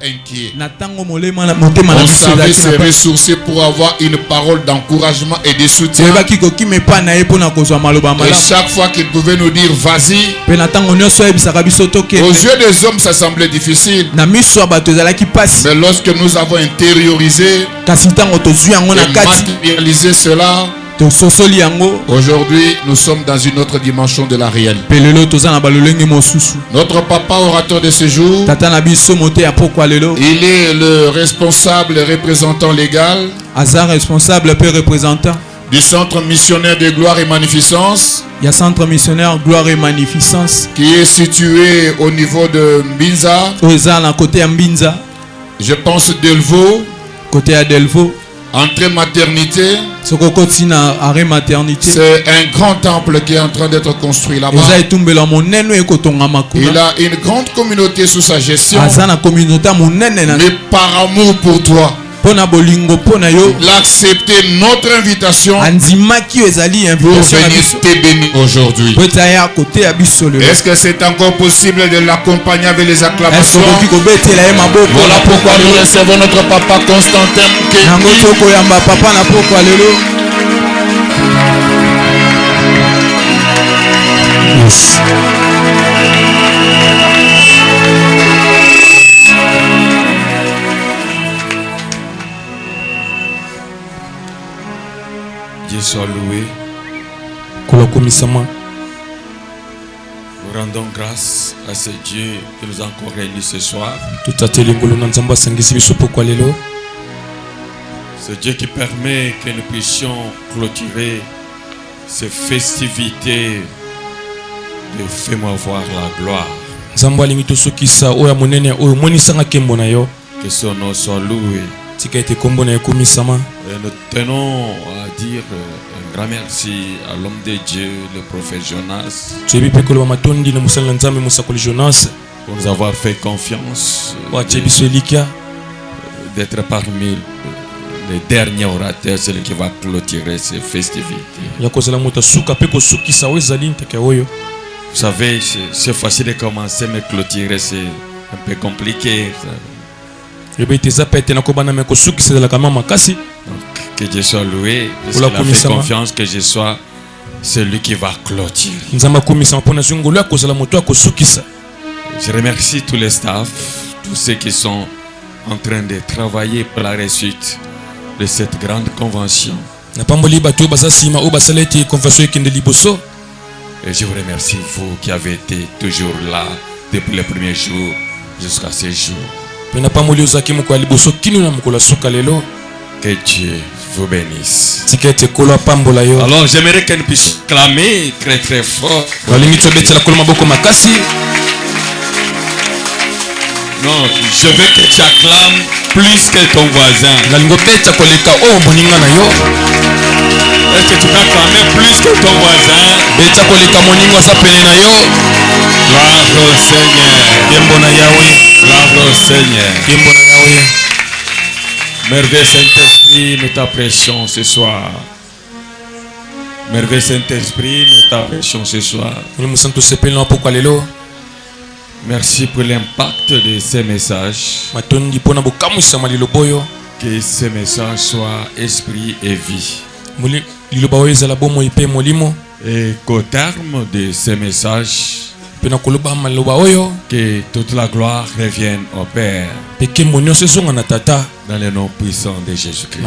inquiets. On savait se ressourcer pour avoir une parole d'encouragement et de soutien. Et chaque fois qu'il pouvait nous dire vas-y, aux yeux des hommes ça semblait difficile. Mais lorsque nous avons intériorisé et matérialisé cela, aujourd'hui, nous sommes dans une autre dimension de la réalité. Notre papa orateur de ce jour, il est le responsable représentant légal du centre missionnaire de gloire et magnificence, qui est situé au niveau de Mbinza, je pense Delvaux, entrée maternité. C'est un grand temple qui est en train d'être construit là-bas. Il a une grande communauté sous sa gestion. Mais par amour pour toi, il a accepté notre invitation pour venir te bénir aujourd'hui. Est-ce que c'est encore possible de l'accompagner avec les acclamations? Voilà pourquoi nous recevons notre papa Constantin. Yes. Dieu soit loué. Nous rendons grâce à ce Dieu qui nous a encore réunis ce soir. Ce Dieu qui permet que nous puissions clôturer ces festivités de Fais-moi voir la gloire. Que son nom soit loué. Et nous tenons à dire un grand merci à l'homme de Dieu, le prophète Jonas, pour nous avoir fait confiance d'être parmi les derniers orateurs, celui qui va clôturer ces festivités. Vous savez, c'est facile de commencer, mais clôturer c'est un peu compliqué. Donc, que Dieu soit loué, parce qu'il a fait confiance que je sois celui qui va clôturer. Je remercie tous les staffs, tous ceux qui sont en train de travailler pour la réussite de cette grande convention. Et je vous remercie, vous qui avez été toujours là depuis le premier jour jusqu'à ce jour. Que Dieu vous bénisse. Alors j'aimerais qu'elle puisse clamer très très fort. Non, je veux que tu acclames plus que ton voisin. Est-ce que tu peux acclamer plus que ton voisin? Gloire au Seigneur. Gloire au Seigneur. Merveilleux Saint-Esprit, nous t'apprécions ce soir. Merveilleux Saint-Esprit, nous t'apprécions ce soir. Merci pour l'impact de ces messages. Que ces messages soient esprit et vie. Et qu'au terme de ces messages, que toute la gloire revienne au Père. Dans le nom puissant de Jésus-Christ.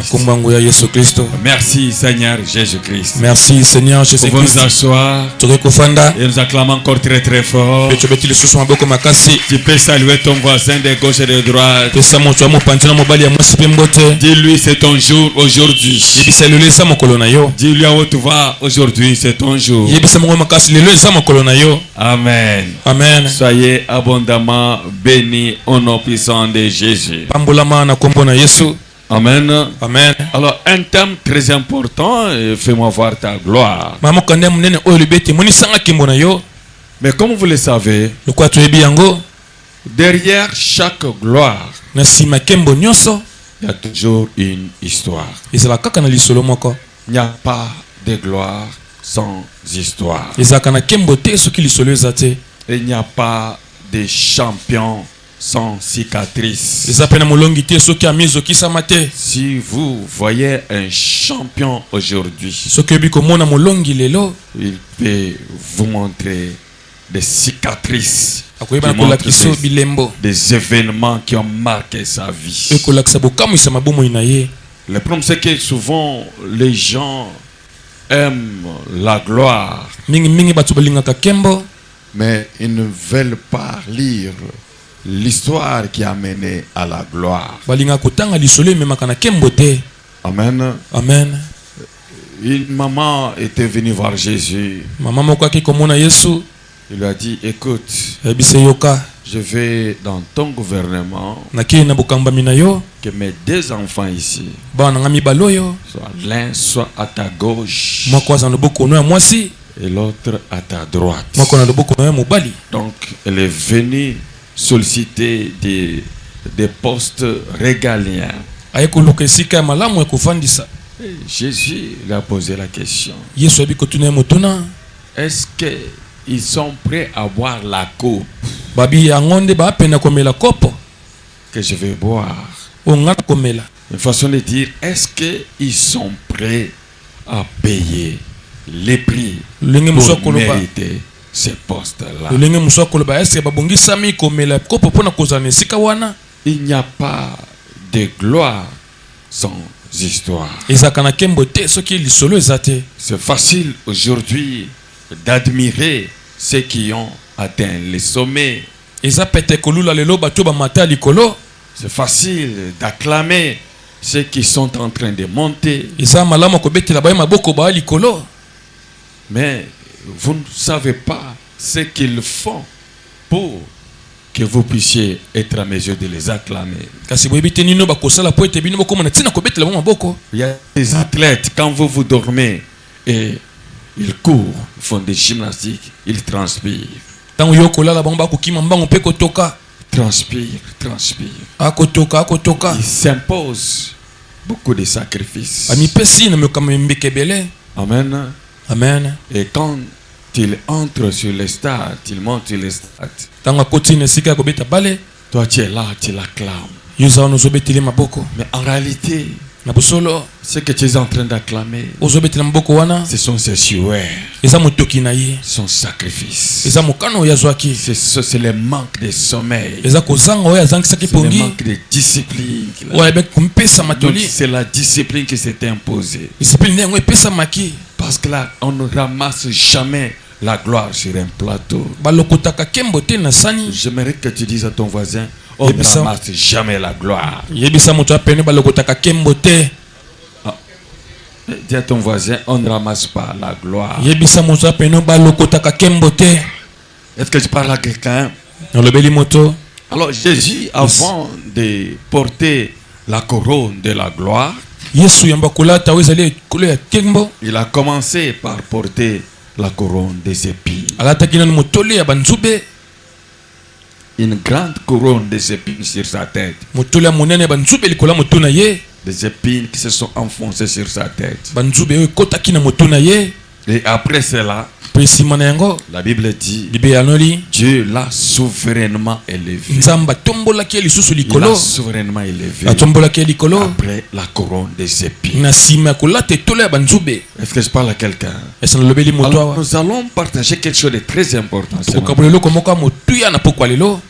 Merci Seigneur Jésus-Christ. Merci Seigneur Jésus-Christ. Pour nous asseoir. Et nous acclamons encore très très fort. Tu peux saluer ton voisin de gauche et de droite. Dis-lui c'est ton jour aujourd'hui. Dis-lui à où tu vas aujourd'hui, c'est ton jour. Amen. Amen. Soyez abondamment bénis au nom puissant de Jésus. Amen. Amen. Alors un thème très important, fais-moi voir ta gloire. Mais comme vous le savez, derrière chaque gloire, il y a toujours une histoire. Il n'y a pas de gloire sans histoire. Il n'y a pas de champion sans cicatrice. Si vous voyez un champion aujourd'hui, il peut vous montrer des cicatrices, des événements qui ont marqué sa vie. Le problème, c'est que souvent les gens aiment la gloire, mais ils ne veulent pas lire l'histoire qui a mené à la gloire. Amen. Amen. Une maman était venue voir Jésus. Il lui a dit, écoute, je vais dans ton gouvernement, que mes deux enfants ici, soit l'un soit à ta gauche et l'autre à ta droite. Donc elle est venue solliciter des postes régaliens. Et Jésus lui a posé la question, est-ce qu'ils sont prêts à boire la coupe que je vais boire? Une façon de dire, est-ce qu'ils sont prêts à payer les prix pour mériter ces postes-là? Il n'y a pas de gloire sans histoire. C'est facile aujourd'hui d'admirer ceux qui ont atteint les sommets. C'est facile d'acclamer ceux qui sont en train de monter. Mais vous ne savez pas ce qu'ils font pour que vous puissiez être à mesure de les acclamer. Il y a des athlètes, quand vous dormez, et ils courent, ils font des gymnastiques, ils transpirent. Transpire. Il s'impose beaucoup de sacrifices. Amen. Amen. Et quand il entre sur les stades, il monte sur les stades, toi tu es là, tu l'acclames. Mais en réalité, ce que tu es en train d'acclamer, ce sont ses sueurs, son sacrifice. C'est le manque de sommeil, c'est le manque de discipline. C'est la discipline qui s'est imposée. Parce que là, on ne ramasse jamais la gloire sur un plateau. J'aimerais que tu dises à ton voisin, on ne ramasse jamais la gloire. Dis à ton voisin, on ne ramasse pas la gloire. Est-ce que je parle à quelqu'un? Alors Jésus, avant de porter la couronne de la gloire, il a commencé par porter la couronne des épines. Une grande couronne des épines sur sa tête. Des épines qui se sont enfoncées sur sa tête. Et après cela, la Bible dit, Dieu l'a souverainement élevé. Il l'a souverainement élevé après la couronne des épines. Est-ce que je parle à quelqu'un? Alors, nous allons partager quelque chose de très important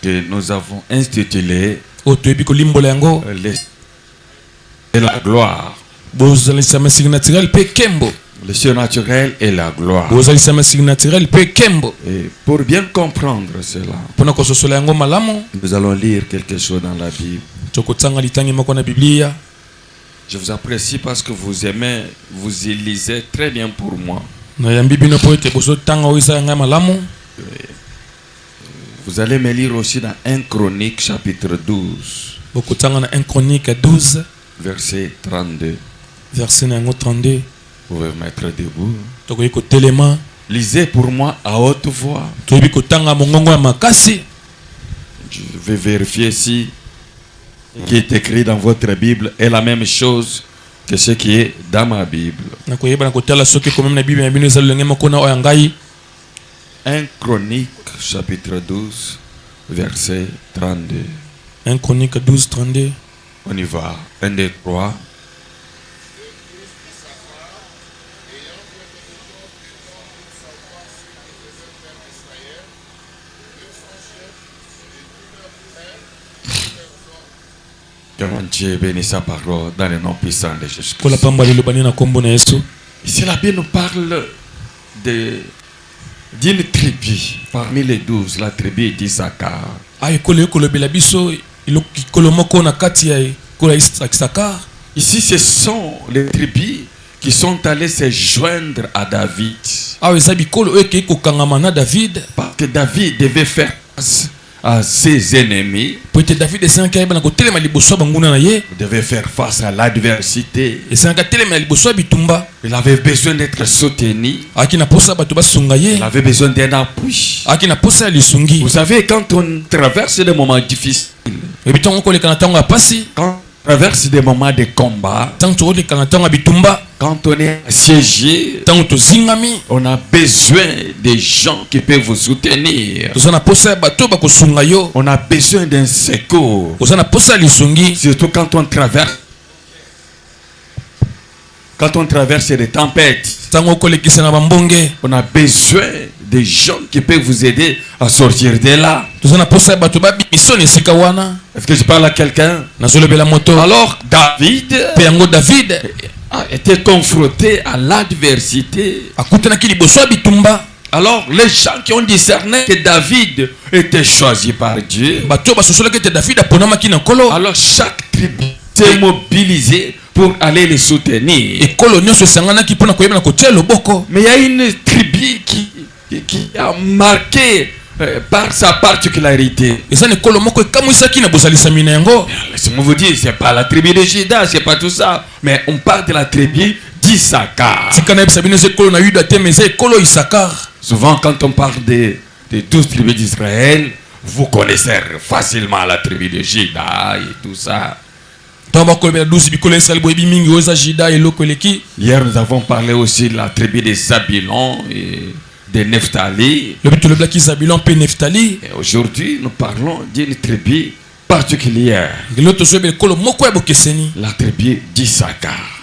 que nous avons intitulé la gloire. Le surnaturel et la gloire. Et pour bien comprendre cela, nous allons lire quelque chose dans la Bible. Je vous apprécie parce que vous aimez, vous y lisez très bien pour moi. Vous allez me lire aussi dans 1 Chronique chapitre 12. 1 Chronique 12. Verset 32. Verset 32. Vous pouvez vous mettre debout. Lisez pour moi à haute voix. Je vais vérifier si ce qui est écrit dans votre Bible est la même chose que ce qui est dans ma Bible. 1 Chronique chapitre 12, verset 32. 1 Chronique 12, 32. On y va. 1, 2, 3. Que mon Dieu bénisse sa parole dans le nom puissant de Jésus-Christ. Ici, la Bible nous parle d'une tribu parmi les 12, la tribu d'Issachar. Ici, ce sont les tribus qui sont allés se joindre à David. Parce que David devait faire face à ses ennemis. Il devait faire face à l'adversité. Il avait besoin d'être soutenu. Il avait besoin d'un appui. Vous savez, quand on traverse des moments difficiles, quand on traverse des moments de combat, quand on est assiégé, on a besoin des gens qui peuvent vous soutenir. On a besoin d'un secours. Surtout quand on traverse des tempêtes. On a besoin des gens qui peuvent vous aider à sortir de là. Est-ce que je parle à quelqu'un? Alors David a été confronté à l'adversité. Alors les gens qui ont discerné que David était choisi par Dieu, alors chaque tribu s'est mobilisée pour aller les soutenir. Mais il y a une tribu qui a marqué par sa particularité. Laissez-moi vous dire, c'est pas la tribu de Juda, c'est pas tout ça, mais on parle de la tribu d'Issachar. Souvent quand on parle des 12 tribus d'Israël, vous connaissez facilement la tribu de Juda et tout ça. Hier nous avons parlé aussi de la tribu de Zabulon et de Nephtali. Et aujourd'hui, nous parlons d'une tribu particulière. La tribu d'Issachar.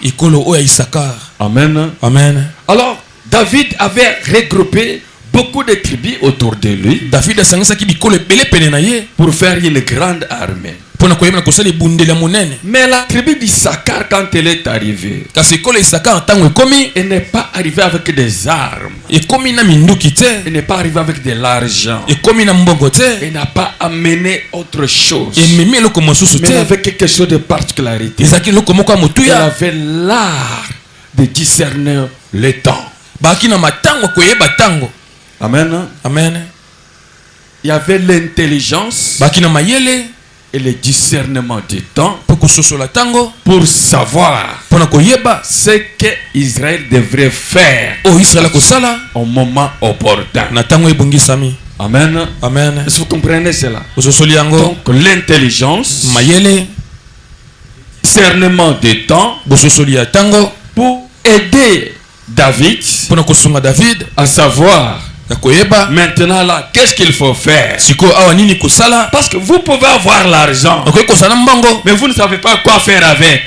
Amen. Amen. Alors, David avait regroupé beaucoup de tribus autour de lui pour faire une grande armée. Mais la tribu d'Issachar, quand elle est arrivée, elle n'est pas arrivée avec des armes. Elle n'est pas arrivée avec de l'argent. Elle n'a pas amené autre chose. Mais elle avait quelque chose de particularité. Elle avait l'art de discerner le temps. Amen. Amen. Il y avait l'intelligence et le discernement du temps pour savoir ce que Israël devrait faire au moment opportun. Amen. Amen. Est-ce que vous comprenez cela? Donc l'intelligence, discernement du temps pour aider David à savoir maintenant là, qu'est-ce qu'il faut faire? Parce que vous pouvez avoir l'argent, mais vous ne savez pas quoi faire avec.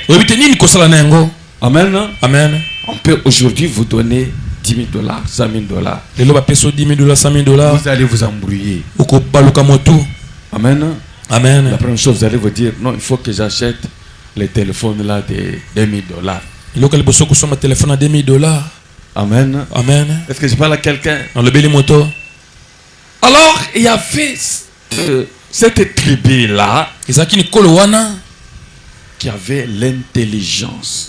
Amen. Amen. On peut aujourd'hui vous donner $10,000, $100,000. Vous allez vous embrouiller. Amen. Amen. La première chose, vous allez vous dire, non, il faut que j'achète les téléphones là de $2,000. Amen. Amen. Est-ce que je parle à quelqu'un? Alors, il y avait cette tribu-là qui avait l'intelligence,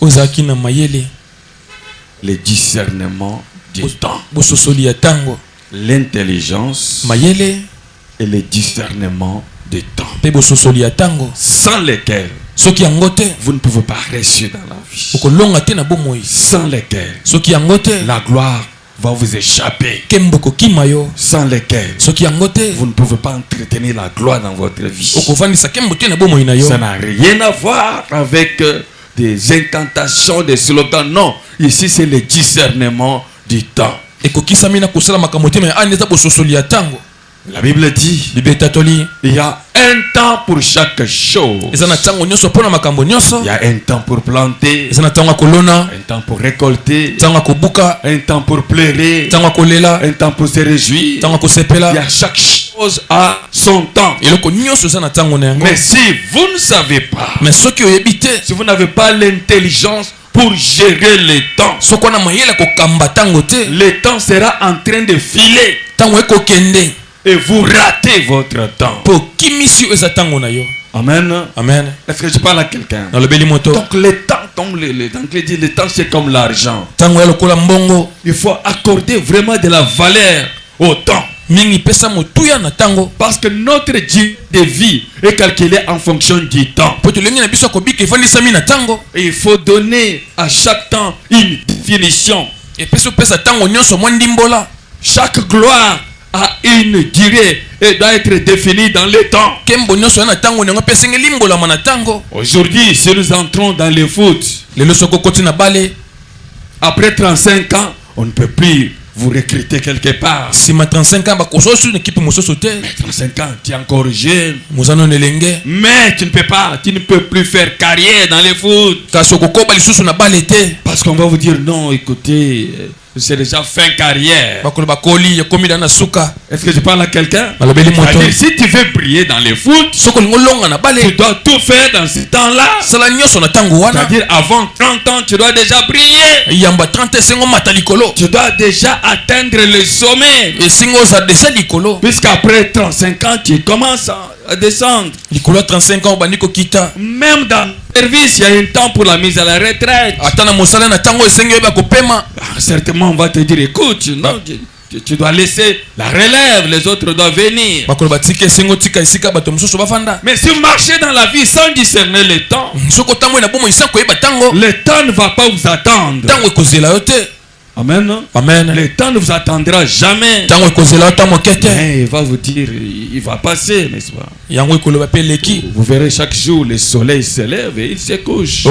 le discernement du temps. L'intelligence et le discernement du temps. Sans lesquels vous ne pouvez pas réussir dans la vie. Sans lesquels la gloire va vous échapper. Sans lesquels vous ne pouvez pas entretenir la gloire dans votre vie. Ça n'a rien à voir avec des incantations, des slogans. Non, ici c'est le discernement du temps. La Bible dit, il y a un temps pour chaque chose. Il y a un temps pour planter, un temps pour récolter, un temps pour pleurer, un temps pour se réjouir. Il y a chaque chose à son temps. Mais si vous ne savez pas, si vous n'avez pas l'intelligence pour gérer le temps, le temps sera en train de filer et vous ratez votre temps. Amen. Amen. Est-ce que je parle à quelqu'un? Donc le temps, comme les Anglais disent, le temps c'est comme l'argent. Il faut accorder vraiment de la valeur au temps. Parce que notre durée de vie est calculée en fonction du temps. Et il faut donner à chaque temps une définition. Chaque gloire a une durée et doit être définie dans le temps. Aujourd'hui, si nous entrons dans le foot, après 35 ans, on ne peut plus vous recrutez quelque part. Si ma 35 ans, mais 35 ans, tu es encore jeune. Mais tu ne peux plus faire carrière dans le foot. Parce qu'on va vous dire non, écoutez, c'est déjà fin carrière. Est-ce que je parle à quelqu'un? Si tu veux briller dans le foot, tu dois tout faire dans ce temps-là. C'est-à-dire avant 30 ans, tu dois déjà briller. Tu dois déjà atteindre le sommet. Puisqu'après 35 ans, tu commences à descendre. Même dans le service, il y a un temps pour la mise à la retraite. Certainement, on va te dire, écoute, non, tu dois laisser la relève, les autres doivent venir. Mais si vous marchez dans la vie sans discerner le temps, le temps ne va pas vous attendre. Amen. Amen. Le temps ne vous attendra jamais. Mais il va vous dire, il va passer, n'est-ce pas? Vous verrez chaque jour le soleil se lève et il se couche.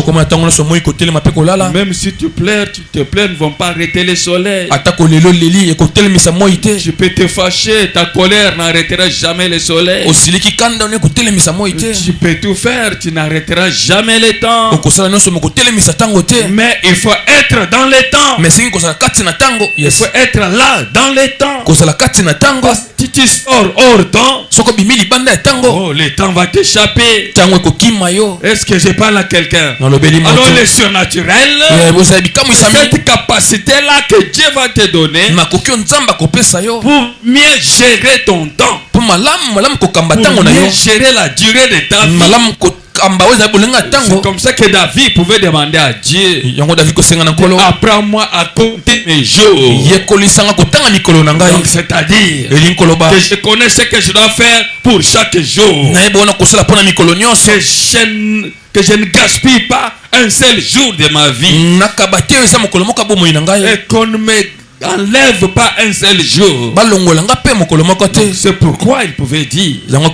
Même si tu pleures, ne vont pas arrêter le soleil. Tu peux te fâcher, ta colère n'arrêtera jamais le soleil. Tu peux tout faire, tu n'arrêteras jamais le temps. Mais il faut être dans le temps. Il faut être là dans le temps. Parce que si tu sors hors temps, oh, le temps va t'échapper. Est-ce que je parle à quelqu'un? Alors le surnaturel, cette capacité-là que Dieu va te donner pour mieux gérer ton temps, pour mieux gérer la durée de ta vie. C'est comme ça que David pouvait demander à Dieu, apprends-moi à compter mes jours. Donc c'est-à-dire que je connais ce que je dois faire pour chaque jour, que je ne gaspille pas un seul jour de ma vie, et qu'on ne me enlève pas un seul jour. C'est pourquoi il pouvait dire, non,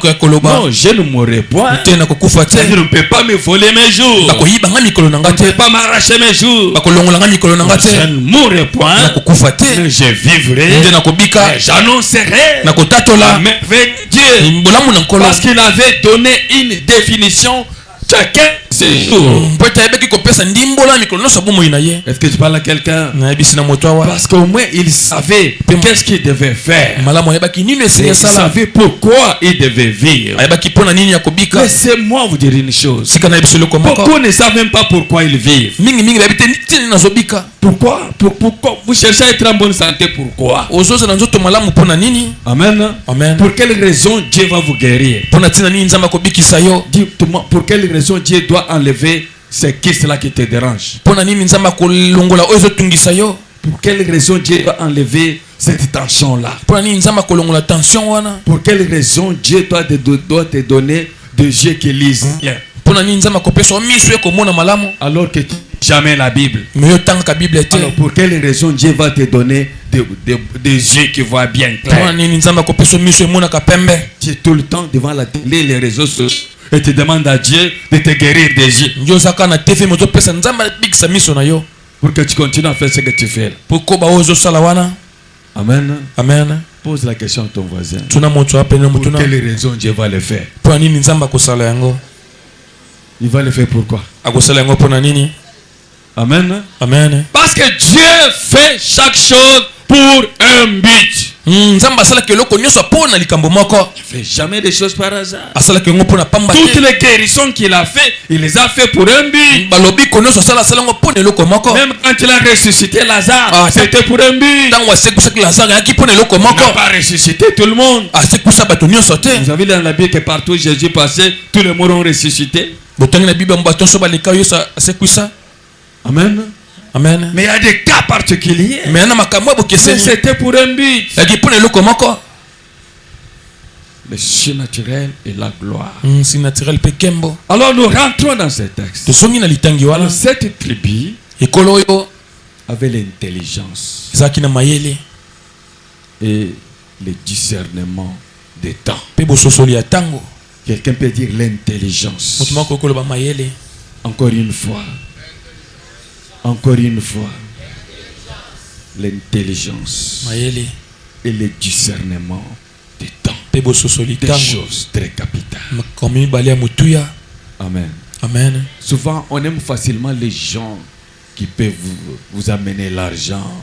je ne mourrai point. Je ne peux pas me voler mes jours. Je ne peux pas m'arracher mes jours. Je ne mourrai point. Mais je vivrai. J'annoncerai la merveille de Dieu. Parce qu'il avait donné une définition chacun ses jours. Est-ce que je parle à quelqu'un? Parce qu'au moins il savait qu'est-ce qu'il devait faire. Il savait pourquoi il devait vivre. Laissez-moi vous dire une chose. Beaucoup ne savent même pas pourquoi ils vivent. Pourquoi vous cherchez à être en bonne santé? Pourquoi? Amen. Amen. Pour quelle raison Dieu va vous guérir? Dites-moi, pour quelle raison Dieu doit enlever ces kystes-là qui te dérangent? Pour quelle raison Dieu doit enlever cette tension-là? Pour quelle raison Dieu doit te donner des yeux qui lisent bien? Alors que tu jamais la Bible. Alors pour quelle raison Dieu va te donner des yeux qui voient bien clair? Tu es tout le temps devant la télé, les réseaux sociaux, et tu demandes à Dieu de te guérir des yeux. Pour que tu continues à faire ce que tu fais. Amen. Amen. Pose la question à ton voisin. Pour quelle raison Dieu va le faire? Il va le faire pourquoi? Amen. Amen. Parce que Dieu fait chaque chose pour un but. Il ne fait jamais des choses par hasard. Toutes les guérisons qu'il a fait, il les a fait pour un but. Même quand il a ressuscité Lazare, c'était pour un but. Il n'a pas ressuscité tout le monde. Vous avez dans la Bible que partout Jésus passait, tous les morts ont ressuscité. Amen. Amen. Mais il y a des cas particuliers. Mais c'était pour un but. Le surnaturel et la gloire. Alors nous rentrons dans ce texte. Cette tribu avait l'intelligence et le discernement des temps. Quelqu'un peut dire l'intelligence. Encore une fois. Encore une fois, l'intelligence et le discernement des temps, des choses très capitales. Amen. Amen. Souvent, on aime facilement les gens qui peuvent vous amener l'argent.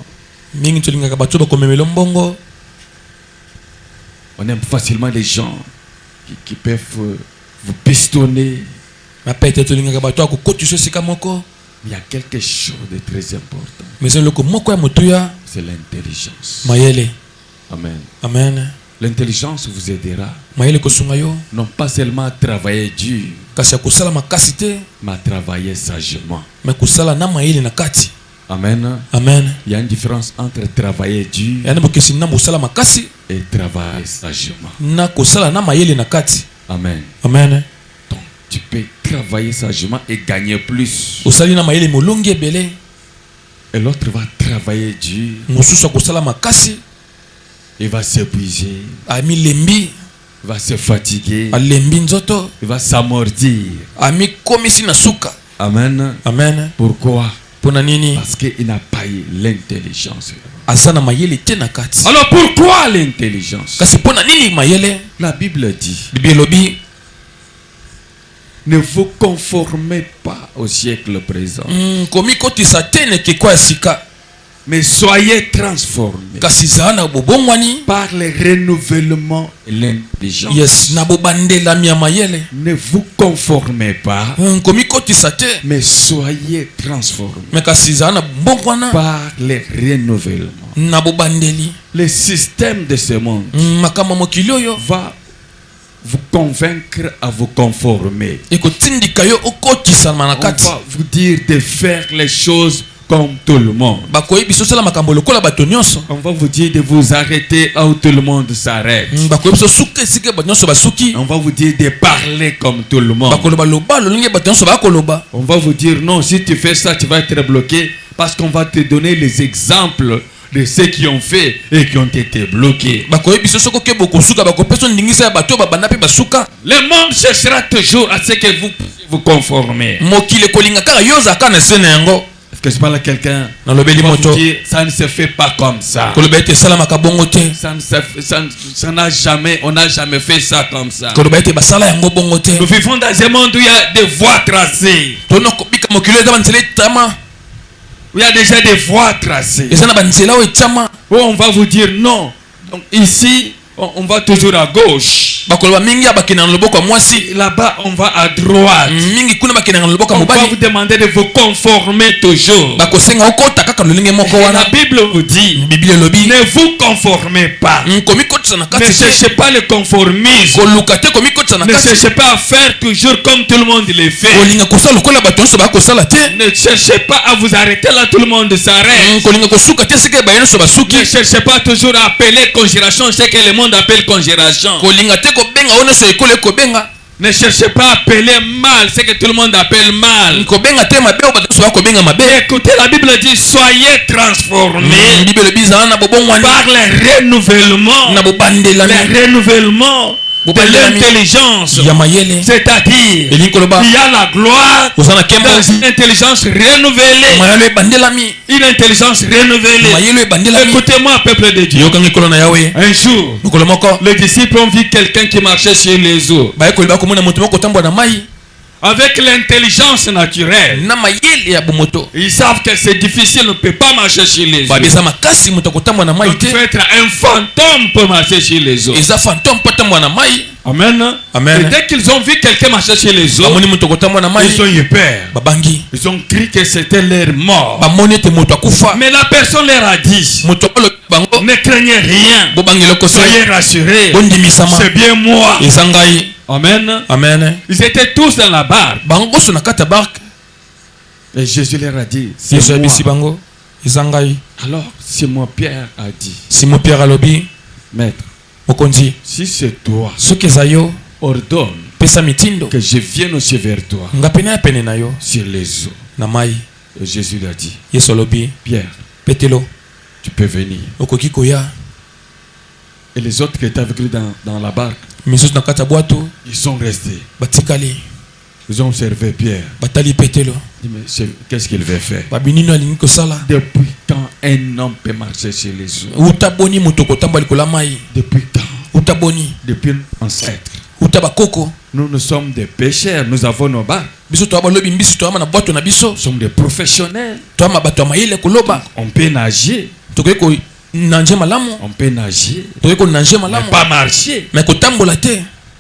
On aime facilement les gens qui peuvent vous pistonner. Il y a quelque chose de très important. C'est l'intelligence. Amen. Amen. L'intelligence vous aidera non pas seulement à travailler dur, mais à travailler sagement. Amen. Amen. Il y a une différence entre travailler dur et travailler sagement. Amen. Amen. Donc, tu peux travailler sagement et gagner plus. Et l'autre va travailler dur. Il va s'épuiser. Il va se fatiguer. Il va s'amortir. Amen. Amen. Pourquoi? Parce qu'il n'a pas eu l'intelligence. Alors pourquoi l'intelligence? La Bible dit: ne vous conformez pas au siècle présent, mais soyez transformés par le renouvellement et l'intelligence. Ne vous conformez pas, mais soyez transformés par le renouvellement. Le système de ce monde va vous convaincre à vous conformer. On va vous dire de faire les choses comme tout le monde. On va vous dire de vous arrêter où tout le monde s'arrête. On va vous dire de parler comme tout le monde. On va vous dire non, si tu fais ça, tu vas être bloqué, parce qu'on va te donner les exemples de ceux qui ont fait et qui ont été bloqués. Le monde cherchera toujours à ce que vous vous conformez. Est-ce que je parle à quelqu'un? Ça ne se fait pas comme ça. On n'a jamais fait ça comme ça. Nous vivons dans un monde où il y a des voies tracées. Il y a déjà des voies tracées. Où on va vous dire non. Donc ici, on va toujours à gauche. Là-bas, on va à droite. On va vous demander de vous conformer toujours. La Bible vous dit: ne vous conformez pas. Ne cherchez pas le conformisme. Ne cherchez pas à faire toujours comme tout le monde le fait. Ne cherchez pas à vous arrêter là, tout le monde s'arrête. Ne cherchez pas toujours à appeler congélation ce que le monde appelle congélation. Ne cherchez pas à appeler mal ce que tout le monde appelle mal. Écoutez, la Bible dit: soyez transformés par le renouvellement. Le renouvellement de l'intelligence. C'est-à-dire, il y a la gloire dans une intelligence renouvelée. Une intelligence renouvelée. Écoutez-moi, peuple de Dieu. Un jour, les disciples ont vu quelqu'un qui marchait sur les eaux. Avec l'intelligence naturelle, ils savent que c'est difficile, on ne peut pas marcher sur les eaux. Donc, il faut être un fantôme pour marcher sur les eaux. Amen. Amen. Et dès qu'ils ont vu quelqu'un marcher sur les eaux, ils ont eu peur. Ils ont cru que c'était leur mort. Mais la personne leur a dit, ne craignez rien, soyez rassurés, c'est bien moi. Amen. Amen. Ils étaient tous dans la barque. Et Jésus leur a dit, c'est moi. Alors Simon Pierre a dit, Maître, si c'est toi, ordonne que je vienne aussi vers toi sur les eaux. Et Jésus lui a dit, Pierre, tu peux venir. Et les autres qui étaient avec lui dans la barque, ils sont restés. Ils ont observé Pierre. Qu'est-ce qu'il veut faire? Depuis quand un homme peut marcher sur les eaux? Depuis quand? Depuis ancêtre. Nous sommes des pécheurs, nous avons nos barques. Nous sommes des professionnels. On peut nager. On peut nager, mais pas marcher.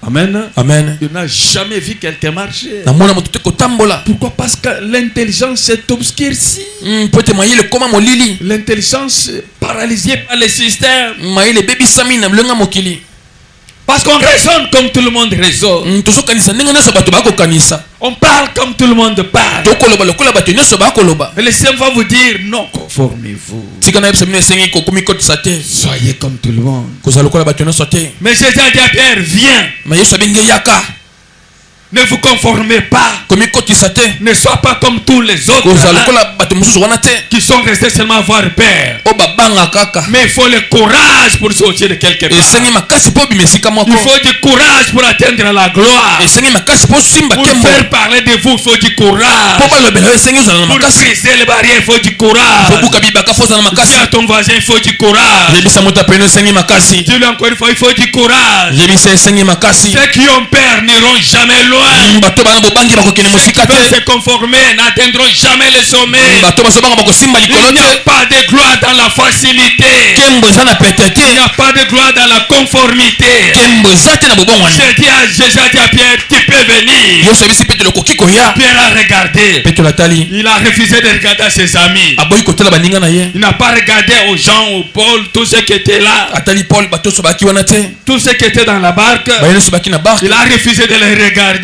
Amen. Amen. Il n'a jamais vu quelqu'un marcher. Pourquoi? Parce que l'intelligence est obscurcie. L'intelligence est paralysée par les systèmes. Parce qu'on raisonne comme tout le monde raisonne. On parle comme tout le monde parle. Et le Seigneur va vous dire non, conformez-vous. Soyez comme tout le monde. Mais Jésus a dit à Pierre, viens. Ne vous conformez pas. Ne sois pas comme tous les autres qui sont restés seulement avoir peur. Mais il faut le courage pour sortir de quelque part. Il faut du courage pour atteindre la gloire. Pour faire parler de vous, il faut du courage. Pour briser les barrières, il faut du courage. Dis à ton voisin, il faut du courage. Dis-lui encore une fois, il faut du courage. Ceux qui ont peur n'iront jamais loin. Ceux qui veulent se conformer n'atteindront jamais le sommet. Il n'y a pas de gloire dans la facilité. Il n'y a pas de gloire dans la conformité. Jésus a dit à Pierre, tu peux venir. Pierre a regardé. Il a refusé de regarder à ses amis. Il n'a pas regardé aux gens, aux Paul, tous ceux qui étaient là. Tous ceux qui étaient dans la barque. Il a refusé de les regarder.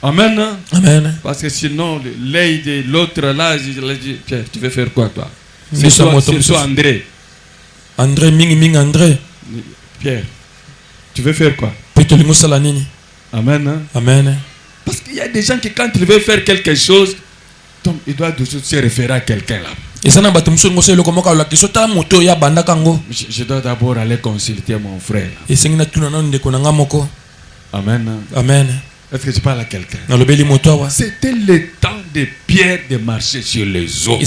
Amen. Amen. Parce que sinon, l'œil de l'autre là, je lui ai dit, tu veux faire quoi toi? C'est toi André. André. Pierre, tu veux faire quoi? Amen. Amen. Parce qu'il y a des gens qui quand ils veulent faire quelque chose, donc ils doivent se référer à quelqu'un là. Je dois d'abord aller consulter mon frère. Amen. Amen. Est-ce que je parle à quelqu'un? C'était le temps de Pierre de marcher sur les eaux. Ce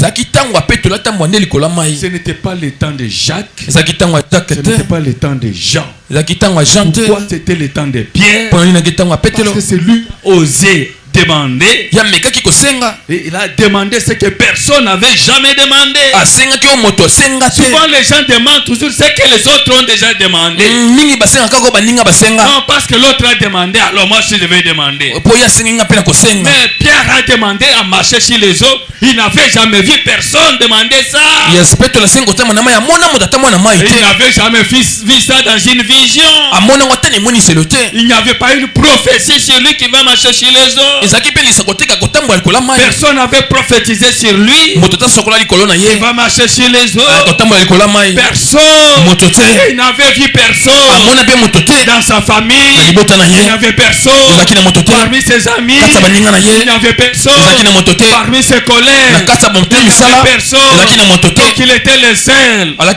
n'était pas le temps de Jacques. Ce n'était pas le temps de Jean. Pourquoi c'était le temps de Pierre? Parce que c'est lui qui osait demander. Et il a demandé ce que personne n'avait jamais demandé. Souvent les gens demandent toujours ce que les autres ont déjà demandé. Non, parce que l'autre a demandé, alors moi aussi je vais demander. Mais Pierre a demandé à marcher sur les eaux. Il n'avait jamais vu personne demander ça. Il n'avait jamais vu ça dans une vision. Il n'y avait pas une prophétie sur lui qui va marcher sur les eaux. Personne n'avait prophétisé sur lui. Il va marcher sur les eaux. Personne. Il n'avait vu personne. Dans sa famille, il n'avait personne. Parmi ses amis, il n'avait personne. Parmi ses collègues, il n'avait personne. Donc il était le seul à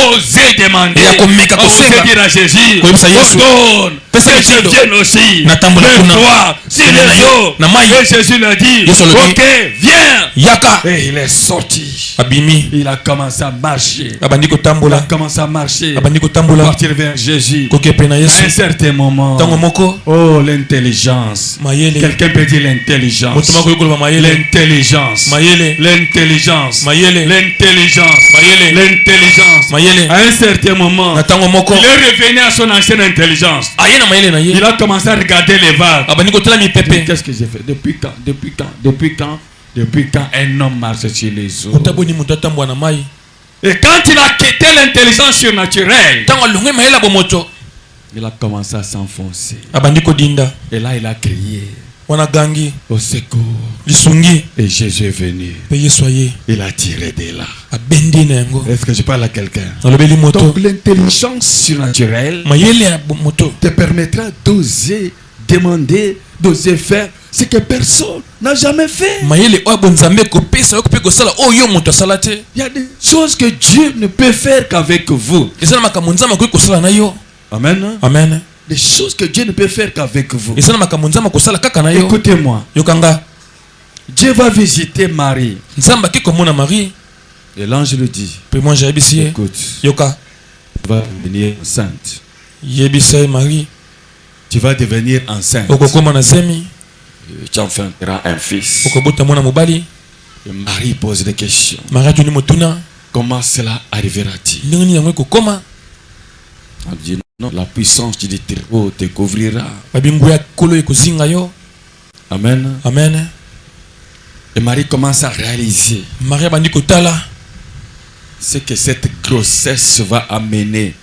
oser demander, à oser dire à Jésus, donne. Que je vienne aussi. Mets-toi sur les eaux. Et Jésus l'a dit, ok, viens. Et il est sorti. Il a commencé à marcher. Il a commencé à marcher. Partir vers Jésus. À un certain moment. Oh, l'intelligence. Quelqu'un peut dire l'intelligence. L'intelligence. L'intelligence. L'intelligence. L'intelligence. À un certain moment, il est revenu à son ancienne intelligence. Il a commencé à regarder les vagues. Qu'est-ce que j'ai fait? Depuis quand un homme marche sur les eaux? Et quand il a quitté l'intelligence surnaturelle, il a commencé à s'enfoncer. Et là, il a crié au secours. Et Jésus est venu. Il a tiré de là. Est-ce que je parle à quelqu'un? Donc l'intelligence surnaturelle te permettra d'oser demander, d'oser faire ce que personne n'a jamais fait. Il y a des choses que Dieu ne peut faire qu'avec vous. Amen. Amen. Des choses que Dieu ne peut faire qu'avec vous. Écoutez-moi. Dieu va visiter Marie. Et l'ange lui dit, écoute, tu vas devenir enceinte. Tu vas devenir enceinte. Tu enfanteras un fils. Et Marie pose des questions. Comment cela arrivera-t-il? On dit non, la puissance du Très-Haut te couvrira. Amen. Amen. Et Marie commence à réaliser ce que cette grossesse va amener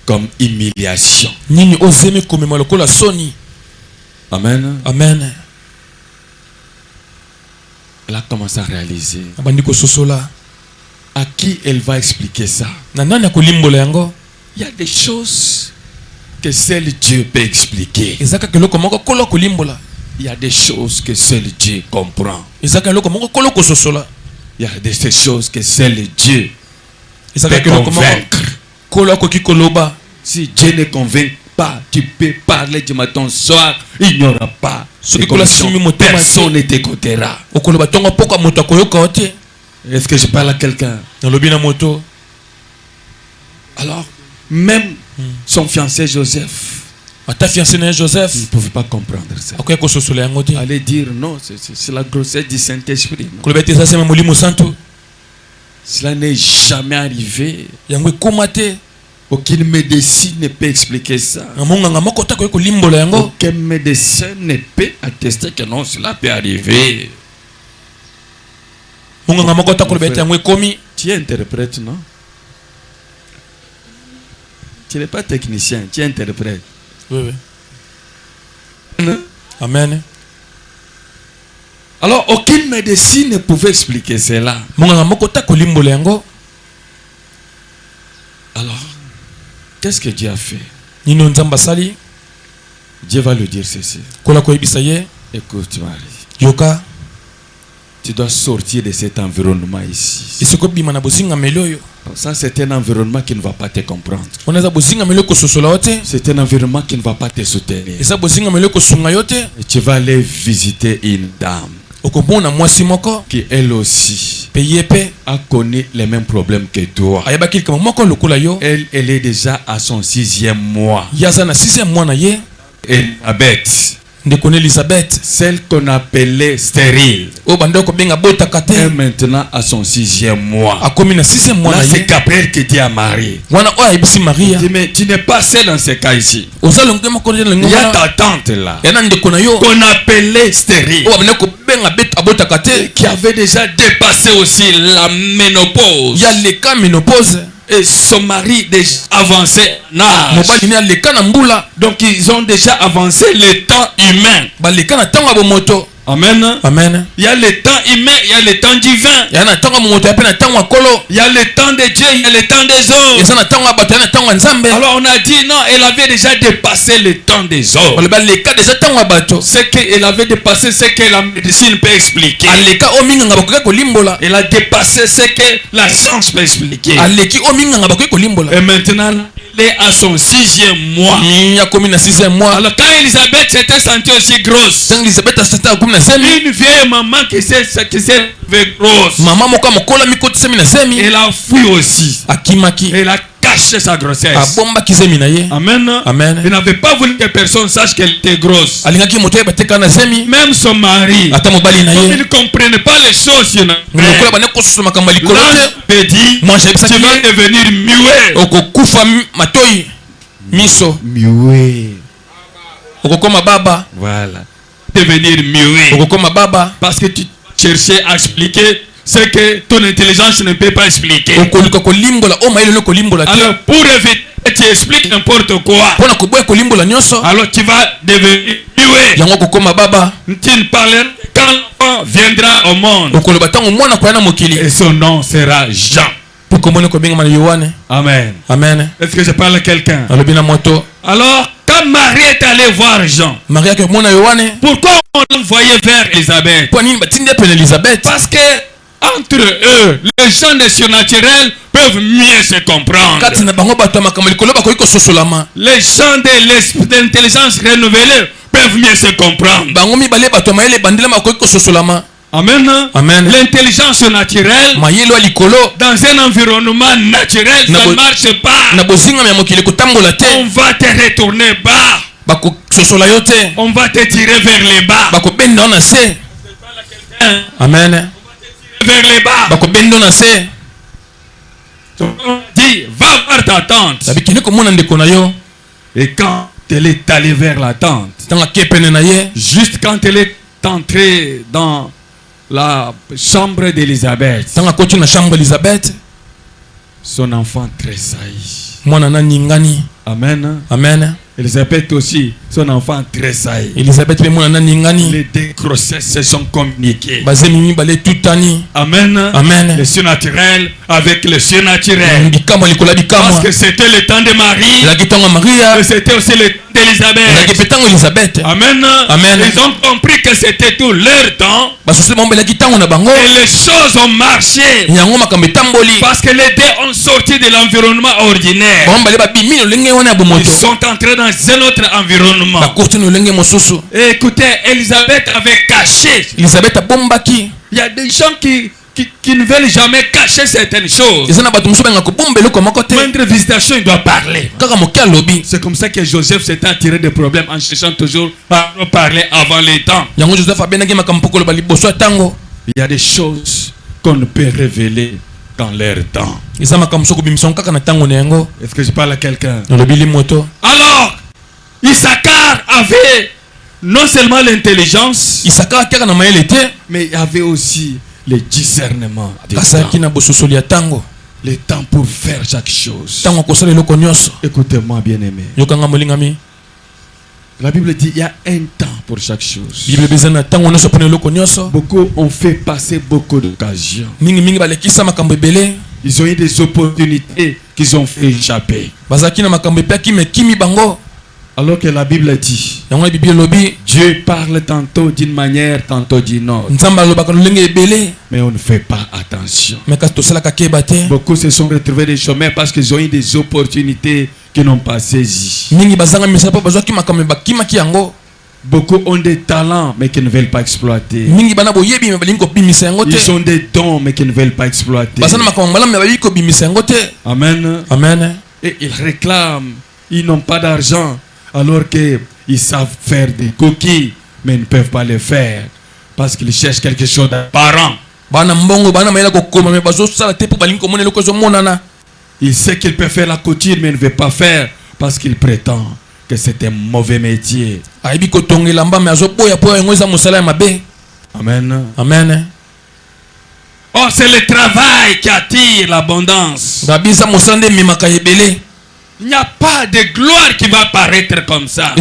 comme humiliation. Amen. Amen. Elle a commencé à réaliser à qui elle va expliquer ça. Il y a des choses que seul Dieu peut expliquer. Il y a des choses que seul Dieu comprend. Il y a des choses que seul Dieu peut convaincre. Si Dieu ne convainc pas, tu peux parler du matin au soir, il n'y aura pas de conviction. Personne ne t'écoutera. Est-ce que je parle à quelqu'un? Alors, même son fiancé Joseph, il ne pouvait pas comprendre ça. Allez dire non, c'est la grossesse du Saint-Esprit. Cela n'est jamais arrivé. Aucune médecine ne peut expliquer ça. Aucun médecin ne peut attester que non, cela peut arriver. Tu es interprète, non? Tu n'es pas technicien, tu es interprète. Oui. Amen. Alors, aucune médecine ne pouvait expliquer cela. Alors, qu'est-ce que Dieu a fait? Dieu va lui dire ceci. Écoute, Marie. Tu dois sortir de cet environnement ici. Ça, c'est un environnement qui ne va pas te comprendre. C'est un environnement qui ne va pas te soutenir. Et tu vas aller visiter une dame qui elle aussi a connu les mêmes problèmes que toi. Elle est déjà à son 6e mois. Elisabeth, celle qu'on appelait stérile, est maintenant à son 6e mois. Là, c'est Gabriel qui dit à Marie, mais tu n'es pas seul dans ce cas ici. Il y a ta tante là, qu'on appelait stérile, qui avait déjà dépassé aussi la ménopause. et son mari déjà avancé en âge. Donc ils ont déjà avancé le temps humain. Amen. Amen. Il y a le temps humain, il y a le temps divin. Il y a le temps de Dieu, il y a le temps des hommes. Alors on a dit non, elle avait déjà dépassé le temps des hommes. Ce qu'elle avait dépassé, ce que la médecine peut expliquer. Elle a dépassé ce que la science peut expliquer. Et maintenant, elle est à son 6e mois. Alors quand Elisabeth s'était sentie aussi grosse, une vieille maman qui s'est grosse, elle a fui aussi. Elle a caché sa grossesse. Amen. Amen. Elle n'avait pas voulu que personne sache qu'elle était grosse. Même son mari, comme il ne comprenait pas les choses, il avait dit, tu vas devenir muet. Voilà. Devenir muet. Parce que tu cherchais à expliquer ce que ton intelligence ne peut pas expliquer. Alors pour éviter que tu expliques n'importe quoi, alors tu vas devenir muet. Tu ne parleras quand l'enfant viendra au monde. Et son nom sera Jean. Amen. Amen. Est-ce que je parle à quelqu'un? Alors, quand Marie est allée voir Jean, pourquoi on l'envoyait vers Elisabeth? Parce que entre eux, les gens des surnaturels peuvent mieux se comprendre. Les gens de l'intelligence renouvelée peuvent mieux se comprendre. Amen. Amen. L'intelligence naturelle dans un environnement naturel, ça ne marche pas. On va te retourner bas. On va te tirer vers les bas. Amen. Vers les bas. On dit, va voir ta tante. Et quand elle est allée vers la tante, juste quand elle est entrée dans la chambre d'Élisabeth, son enfant tressaillit. Amen. Amen. Elisabeth aussi, son enfant tressaillit. Les deux grossesses se sont communiquées. Amen. Amen. Le surnaturel avec le surnaturel. Parce que c'était le temps de Marie. Et c'était aussi le temps d'Elisabeth. Amen. Amen. Ils ont compris que c'était tout leur temps. Et les choses ont marché. Parce que les deux ont sorti de l'environnement ordinaire. Ils sont entrés dans un autre environnement. Et écoutez, Elisabeth avait caché. Il y a des gens qui ne veulent jamais cacher certaines choses. Moindre visitation, il doit parler. C'est comme ça que Joseph s'est attiré des problèmes en cherchant toujours à parler avant les temps. Il y a des choses qu'on ne peut révéler dans leur temps. Est-ce que je parle à quelqu'un? Alors, Issachar avait non seulement l'intelligence, mais il y avait aussi le discernement. Le temps pour faire chaque chose. Écoutez-moi, bien-aimé. La Bible dit qu'il y a un temps pour chaque chose. Beaucoup ont fait passer beaucoup d'occasions. Ils ont eu des opportunités qu'ils ont fait échapper. Alors que la Bible dit, Dieu parle tantôt d'une manière, tantôt d'une autre. Mais on ne fait pas attention. Beaucoup se sont retrouvés des chemins parce qu'ils ont eu des opportunités qu'ils n'ont pas saisies. Beaucoup ont des talents mais qui ne veulent pas exploiter. Ils ont des dons mais qui ne veulent pas exploiter. Amen. Amen. Et ils réclament, ils n'ont pas d'argent alors qu'ils savent faire des coquilles mais ne peuvent pas les faire parce qu'ils cherchent quelque chose d'apparent. Il sait qu'il peut faire la couture mais ne veut pas faire parce qu'il prétend que c'est un mauvais métier. Amen. Amen. Oh, c'est le travail qui attire l'abondance. Il n'y a pas de gloire qui va apparaître comme ça.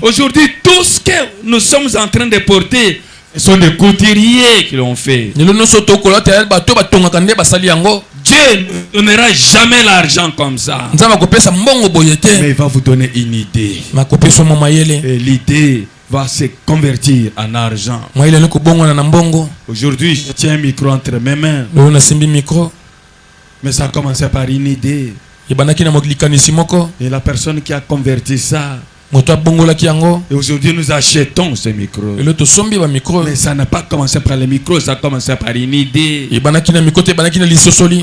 Aujourd'hui, tout ce que nous sommes en train de porter, ce sont des couturiers qui l'ont fait. Dieu ne donnera jamais l'argent comme ça. Mais il va vous donner une idée. Et l'idée va se convertir en argent. Aujourd'hui, je tiens un micro entre mes mains. Mais ça a commencé par une idée. Et la personne qui a converti ça. Et aujourd'hui nous achetons ce micro. Mais ça n'a pas commencé par le micro, ça a commencé par une idée.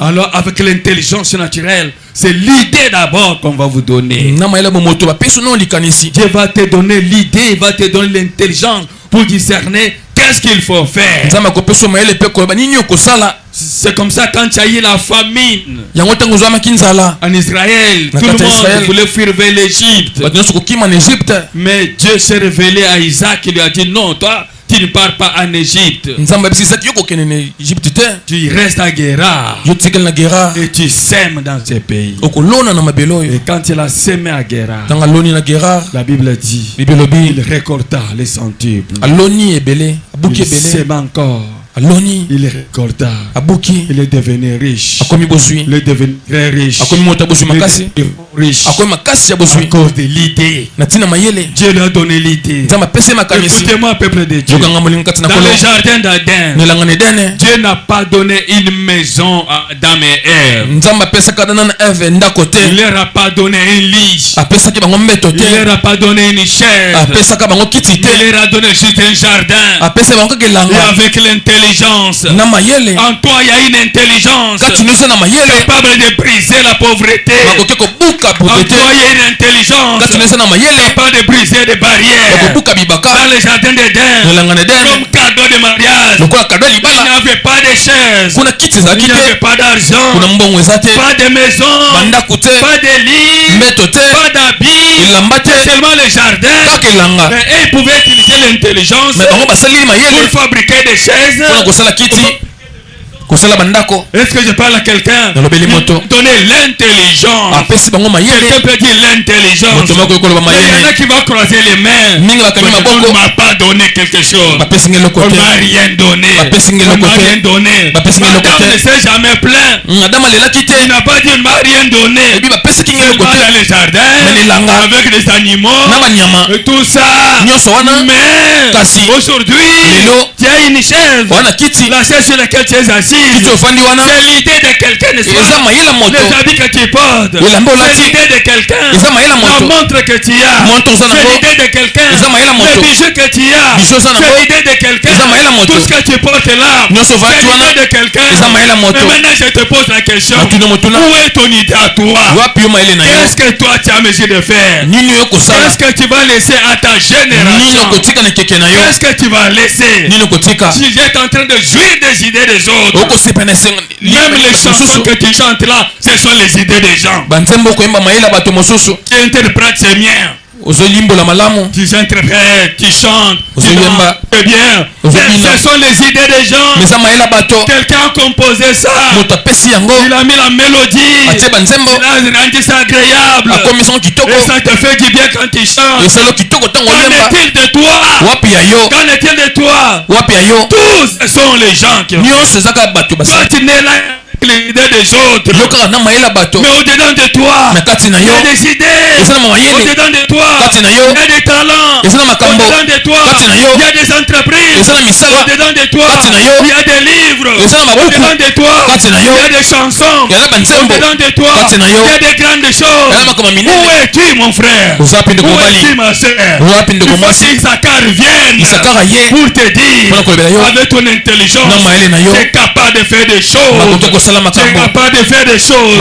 Alors avec l'intelligence naturelle, c'est l'idée d'abord qu'on va vous donner. Dieu va te donner l'idée, il va te donner l'intelligence pour discerner qu'est-ce qu'il faut faire. C'est comme ça quand il y a eu la famine en Israël, tout le monde voulait fuir vers l'Égypte. Mais Dieu s'est révélé à Isaac, il lui a dit non, toi tu ne pars pas en Égypte. Tu restes à Guérar et tu sèmes dans ces pays. Et quand il a sémé à Guérar, la Bible dit il récolta les centuple. Il sème encore. Il récolta. Il est devenu riche. Il est devenu très riche. Riche. À cause de l'idée. Dieu lui a donné l'idée. Écoutez-moi, peuple de Dieu. Dans le jardin d'Aden, Dieu n'a pas donné une maison à Adam et Ève. Il leur a pas donné un lit. Il leur a pas donné une chaise. Il leur a donné juste un jardin. Et avec l'intelligence. En toi il y a une intelligence capable de briser la pauvreté. En toi il y a une intelligence capable de briser des barrières. Dans le jardin d'Éden, comme cadeau de mariage, il n'y avait pas de chaises, il n'y avait pas d'argent, pas de maison, pas de lit, pas d'habits, seulement le jardin. Mais ils pouvaient utiliser l'intelligence pour fabriquer des chaises. Est-ce que je parle à quelqu'un? Donner l'intelligence. Quelqu'un peut dire l'intelligence. Mais il y en a qui vont croiser les mains. On ne m'a pas donné quelque chose. On ne m'a rien donné. On ne m'a rien donné. Adam ne s'est jamais plaint. Il n'a pas dit on ne m'a rien donné. Il va dans les jardins avec des animaux et tout ça. Mais aujourd'hui, tu as une chaise. La chaise sur laquelle tu es assis. C'est l'idée de quelqu'un, n'est-ce pas? Les habits que tu portes, c'est l'idée de quelqu'un. La montre que tu as, c'est l'idée de quelqu'un. Les bijoux que tu as, c'est l'idée de quelqu'un. Tout ce que tu portes là, c'est l'idée de quelqu'un. Mais maintenant je te pose la question, où est ton idée à toi? Qu'est-ce que toi tu as mesure de faire? Qu'est-ce que tu vas laisser à ta génération? Qu'est-ce que tu vas laisser? Si j'étais en train de jouir des idées des autres, même les chansons que tu chantes là, ce sont les idées des gens. Tu interprètes ces miens. Tu interprètes, tu chantes, tu danses, c'est bien. Ce sont les idées des gens. Quelqu'un a composé ça. Il a mis la mélodie. Il a rendu ça agréable. Et ça te fait du bien quand tu chantes. Qu'en est-il de toi? Qu'en est-il de toi? Tous sont les gens qui ont. Toi tu n'es là l'idée des autres. Mais au-dedans de toi, il y a des idées. Au-dedans de toi, il y a des talents. Au-dedans de toi, il y a des entreprises. Au-dedans de toi, il y a des livres. Au-dedans de toi, il y a des chansons. Au-dedans de toi, il y a des grandes choses. Où es-tu, mon frère? Où es-tu, ma soeur? Il faut qu'Isaacar vienne pour te dire, avec ton intelligence, tu es capable de faire des choses. Tu es capable de faire des choses.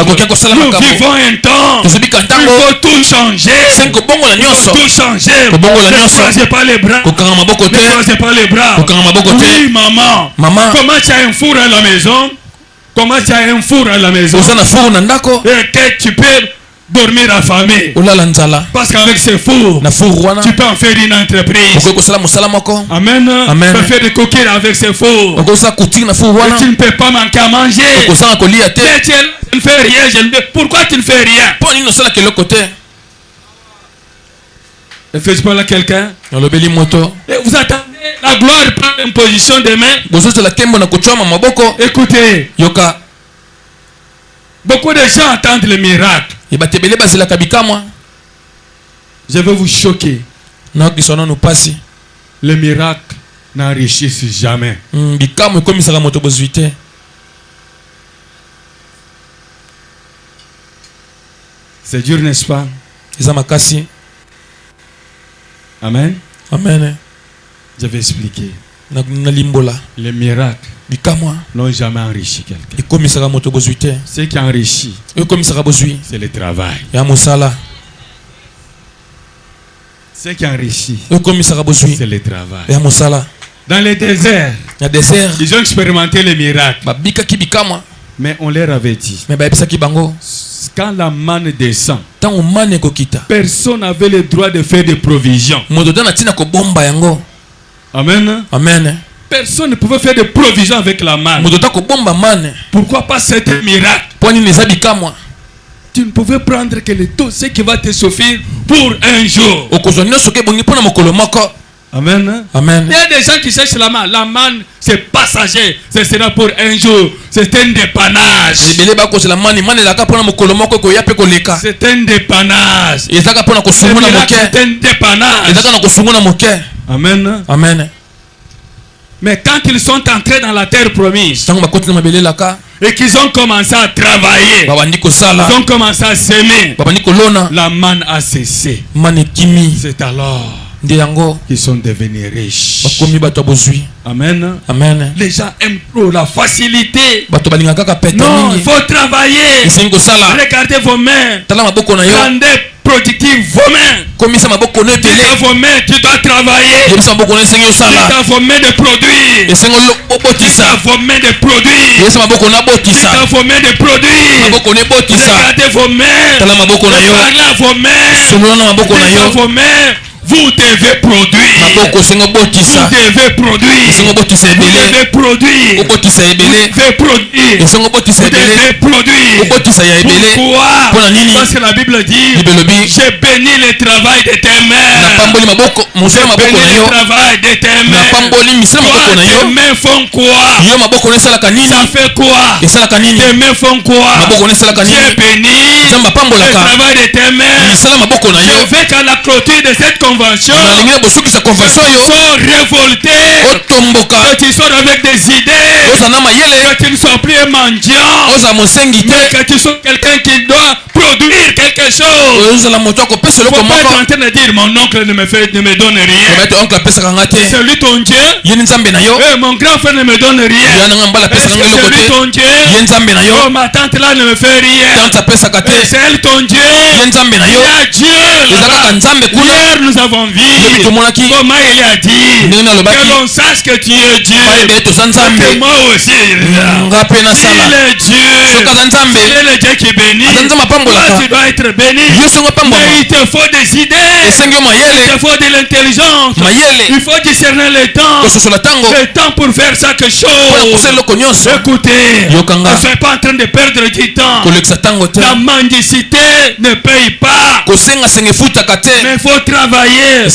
Nous vivons un temps. Il faut tout changer. Tout changer. Ne croisez pas les bras. Ne croisez pas les bras. Oui, maman. Comment tu as un four à la maison? Comment tu as un four à la maison? Et que tu peux dormir affamé. Parce qu'avec ce four, tu peux en faire une entreprise. Amen. Tu peux faire des coquilles avec ce four. Et tu ne peux pas manquer à manger. Mais tu ne fais rien. Pourquoi tu ne fais rien? Ne fais pas là quelqu'un. Et vous attendez la gloire prend une position de main. Écoutez. Beaucoup de gens attendent le miracle. Je vais vous choquer. Le miracle n'enrichit jamais. C'est dur, n'est-ce pas? Amen. Amen. Je vais expliquer. Les miracles n'ont jamais enrichi quelqu'un. Ce qui enrichit, c'est le travail. Ce qui enrichit, c'est le travail. Dans les déserts, ils ont expérimenté les miracles. Mais on leur avait dit, quand la manne descend, personne n'avait le droit de faire des provisions. Amen. Amen. Personne ne pouvait faire des provisions avec la manne. Pourquoi pas cet miracle? Tu ne pouvais prendre que le tout ce qui va te suffire pour un jour. Amen. Amen. Il y a des gens qui cherchent la manne. La manne, c'est passager. Ce sera pour un jour. C'est un dépannage. C'est un dépannage. C'est un dépannage. Amen. Amen. Mais quand ils sont entrés dans la terre promise et qu'ils ont commencé à travailler, ils ont commencé à s'aimer, la manne a cessé. C'est alors qu'ils sont devenus riches. Amen. Amen. Les gens aiment trop la facilité. Non, il faut travailler. Regardez vos mains. Rendez productif vos mains. Dans vos mains, tu dois travailler. Dans vos mains de produire. Dans vos mains de produire. Dans vos mains de produire. Regardez vos mains. Parlez à vos mains. Dans vos mains. Vous devez produire. Vous devez produire. Vous devez produire. Vous devez produire. Vous devez produire. Pourquoi? Parce que la Bible dit, j'ai béni le travail de tes mains. J'ai béni le travail de tes mains. Toi, tes mains font quoi? Ça fait quoi? Tes mains font quoi? J'ai béni le travail de tes mains. Je veux qu'à la clôture de cette convention, sont révoltés, que tu sors avec des idées, que tu ne sois plus un mendiant, mais que tu sois quelqu'un qui doit produire quelque chose. Faut pas être en train de dire mon oncle ne me donne rien. C'est lui ton Dieu. Et mon grand frère ne me donne rien. C'est lui ton Dieu. Oh, ma tante là ne me fait rien. C'est elle ton Dieu. Il y a Dieu. Hier nous avons vu comment il a dit que l'on sache que tu es Dieu. Que moi aussi il est Dieu. Il est le Dieu qui bénit. Toi tu dois être béni. Mais il te faut des idées. Il te faut de l'intelligence. Il faut discerner le temps. Le temps pour faire chaque chose. Écoutez, ne soyez pas en train de perdre du temps. La mendicité ne paye pas. Mais il faut travailler. Il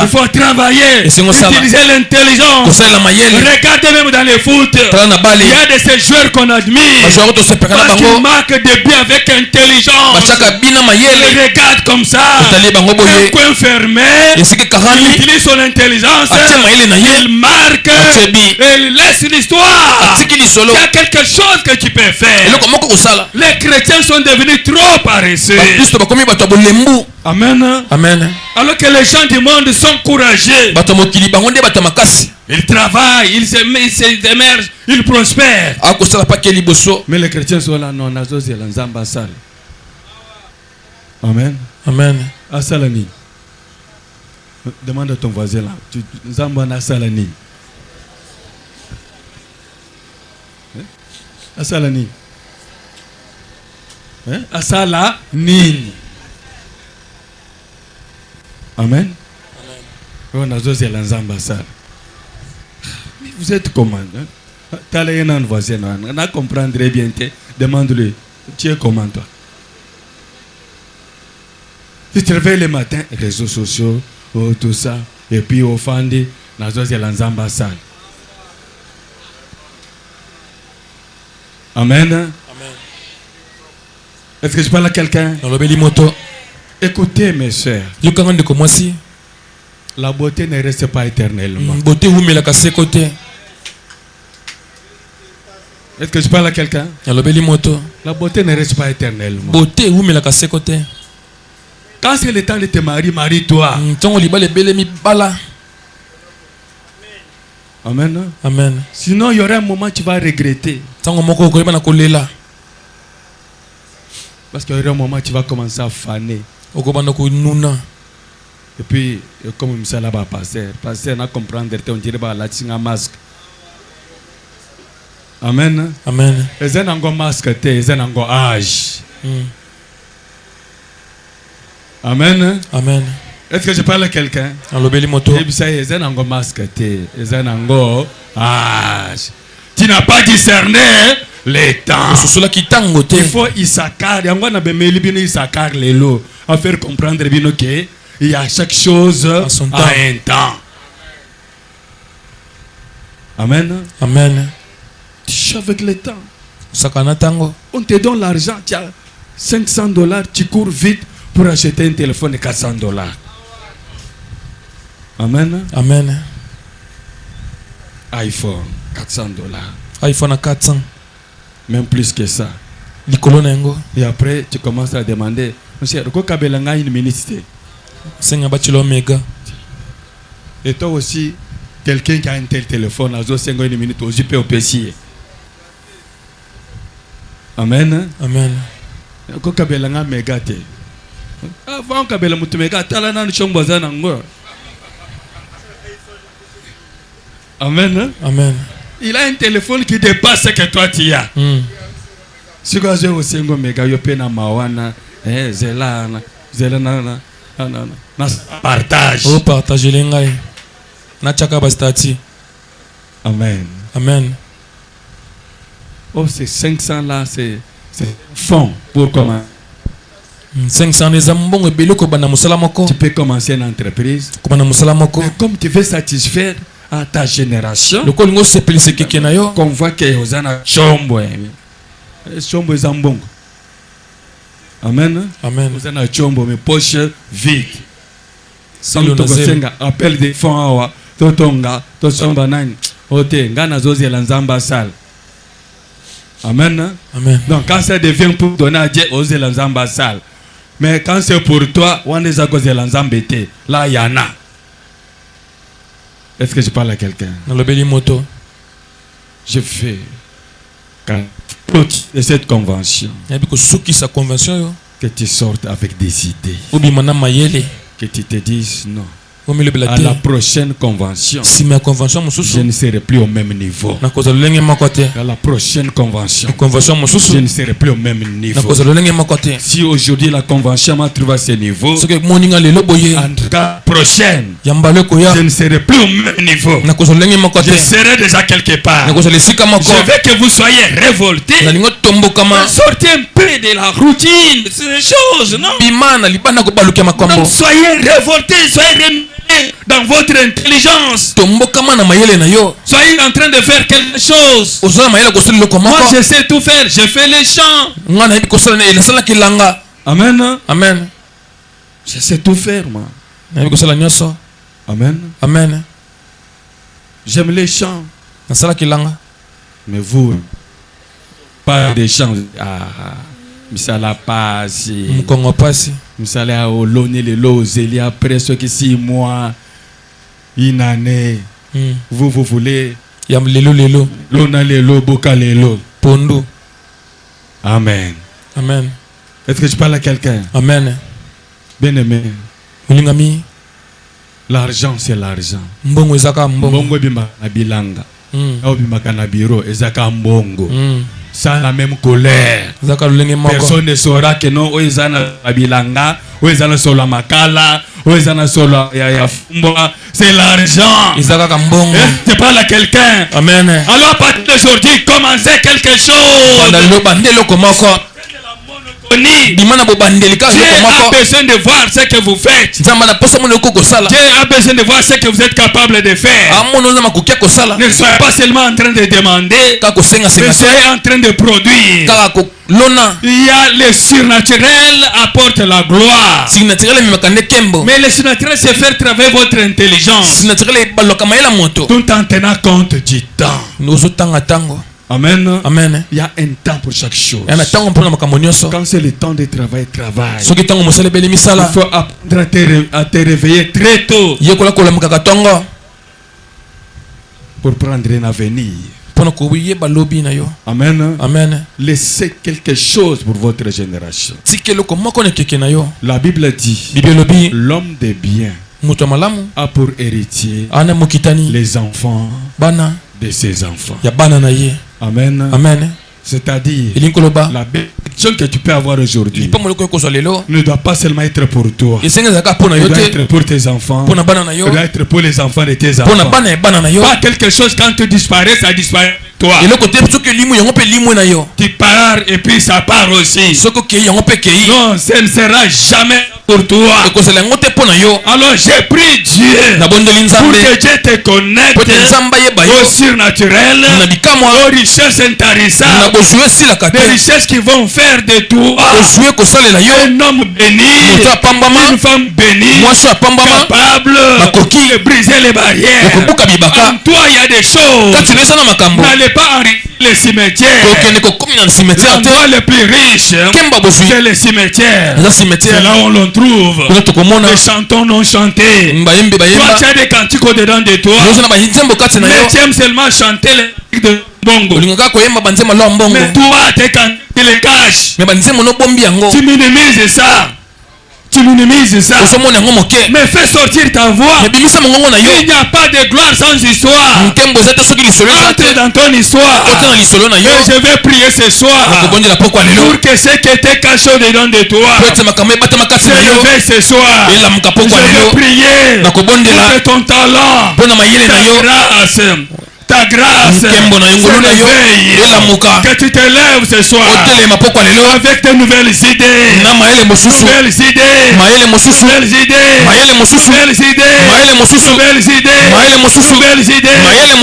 faut travailler. Utiliser l'intelligence. Regardez même dans les foot. Il y a de ces joueurs qu'on admire. Parce qu'ils marquent des buts avec intelligence. Ils regardent comme ça. Un coin fermé. Il utilise son intelligence. Il marque. Et il laisse l'histoire. Il y a quelque chose que tu peux faire. Les chrétiens sont devenus trop paresseux. Amen. Amen. Alors que les gens du monde sont courageux. Ils travaillent, ils émergent, ils prospèrent. Mais les chrétiens sont là, non, Amen. Amen. Asalani. Demande à ton voisin là. Zambana Salani. Asalani. Asala nini. Amen. On a José Lanzamba ça. Vous êtes comment? T'as un voisin, on a comprendre bien. Demande-lui, tu es comment toi? Tu te réveilles le matin, réseaux sociaux, tout ça, et puis au fandi, on a José Lanzamba ça. Amen. Amen. Est-ce que je parle à quelqu'un? Écoutez mes soeurs. La beauté ne reste pas éternellement. Est-ce que je parle à quelqu'un? La beauté ne reste pas éternellement. Quand c'est le temps de te marier, marie-toi. Amen. Amen. Sinon, il y aura un moment où tu vas regretter. Parce qu'il y aura un moment où tu vas commencer à faner. Et puis, comme ça là-bas, passer, on a comprendre, on dirait que là, tu as un masque. Amen. Amen. Et un masque, et un âge. Amen. Amen. Est-ce que je parle à quelqu'un? Un masque, âge. Tu n'as pas discerné les temps. Il faut Issachar. Il y a Issachar lelo à faire comprendre que il y a chaque chose à un temps. Amen. Amen. Tu joues avec le temps. Sakana. On te donne l'argent, tu as $500, tu cours vite pour acheter un téléphone de $400. Amen. Amen. iPhone, $400. iPhone à 400. Même plus que ça. Et après, tu commences à demander, monsieur, pourquoi tu as une ministre? Et toi aussi, quelqu'un qui a un tel téléphone, à 5 minutes, aussi peut opérer. Amen. Amen. Pourquoi tu as un méga? Avant que tu aies un méga, tu as un chambre. Amen. Amen. Il a un téléphone qui dépasse ce que toi tu as. Si tu as un méga, tu peux mawana, zelana, partage. Oh, partage l'engai. Na chaka bastati. Amen. Amen. Oh, ces 500 là, c'est fond pour comment? 500 les ambons et beloko bana musalamoko. Tu peux commencer une entreprise. Mais comme tu veux satisfaire à ta génération, le kolongo se plisse kekenayo. Qu'on voit que vous en avez chombo. Chombo est ambong. Amen. Amen. Vous en avez chombo mais poche vide. Si le nazenga appel des fonds awa totonga to somba nani ote ngana zozi lanzamba sal. Amen. Amen. Donc quand ça devient pour donner à Dieu aux lanzamba sal. Mais quand c'est pour toi, on est à cause de l'anzambété. Là, il y en a. Est-ce que je parle à quelqu'un? Dans le beli moto. Je fais de cette convention. Que tu sortes avec des idées. Que tu te dises non. À la prochaine convention, je ne serai plus au même niveau. À la prochaine convention, je ne serai plus au même niveau. Si aujourd'hui la convention m'a trouvé à ce niveau, en tout cas prochaine, je ne serai plus au même niveau. Je serai déjà quelque part. Je veux que vous soyez révoltés. Sortez un peu de la routine de ces choses, non? Donc soyez révoltés, soyez remués dans votre intelligence. Soyez en train de faire quelque chose. Moi je sais tout faire, je fais les chants. Amen. Amen. Je sais tout faire, moi. Amen. Amen. J'aime les chants. Mais vous, pas des chants. Misala pasi. Misala oloni le lozeli après ce qui 6 mois, une année. Vous voulez. Yam lelo. Lona lelo boka lelo. Pondo. Amen. Amen. Est-ce que je parle à quelqu'un? Amen. Bien aimé. Mulingami. L'argent c'est l'argent. Mbongo ezaka mbongo bimba na bilanga. Au bimba kana biro ezaka mbongo. sans la même colère. Personne ne saura que non, Oizana Abilanga, Oizana Sola Makala, Oizana Sola Yafumba. C'est l'argent. Tu parles à quelqu'un. Amen. Alors, à partir d'aujourd'hui, commencez quelque chose. Dieu a besoin de voir ce que vous faites. Dieu a besoin de voir ce que vous êtes capable de faire. Ne soyez pas seulement en train de demander, mais soyez en train de produire. Il y a le surnaturel apporte la gloire. Mais le surnaturel c'est faire travailler votre intelligence. Tout en tenant compte du temps. Amen. Amen. Il y a un temps pour chaque chose. Quand c'est le temps de travail, travaille. Il faut apprendre à te réveiller très tôt pour prendre un avenir. Amen. Amen. Laissez quelque chose pour votre génération. La Bible dit l'homme de bien a pour héritier les enfants de ses enfants. Amen. Amen. C'est-à-dire, la bénédiction que tu peux avoir aujourd'hui ne doit pas seulement être pour toi. Elle doit être pour tes enfants. Elle doit être pour les enfants de tes enfants. Pas quelque chose quand tu disparais, ça disparaît. Toi. Tu pars et puis ça part aussi. Non, ça ne sera jamais pour toi. Alors j'ai pris Dieu pour que Dieu te connecte au surnaturel, aux richesses intarissables, des richesses qui vont faire de toi un homme béni, une femme bénie, capable de briser les barrières. En toi il y a des choses. N'allez pas enrichir les cimetières. L'endroit le plus riche, c'est les cimetières. C'est là où on l'on trouve les chantons non chantés. Toi tu as des cantiques au-dedans de toi, mais tu aimes seulement chanter les de bongo. Mais toi tes cantiques les caches. Tu minimises ça. Tu minimises ça. Mais fais sortir ta voix. Il n'y a pas de gloire sans histoire. Entre dans ton histoire. Et je vais prier ce soir pour que ce qui était caché au-dedans de toi se réveille ce soir. Je vais prier que ton talent, ta grâce se réveille, que tu te lèves ce soir avec de nouvelles idées, nouvelles idées.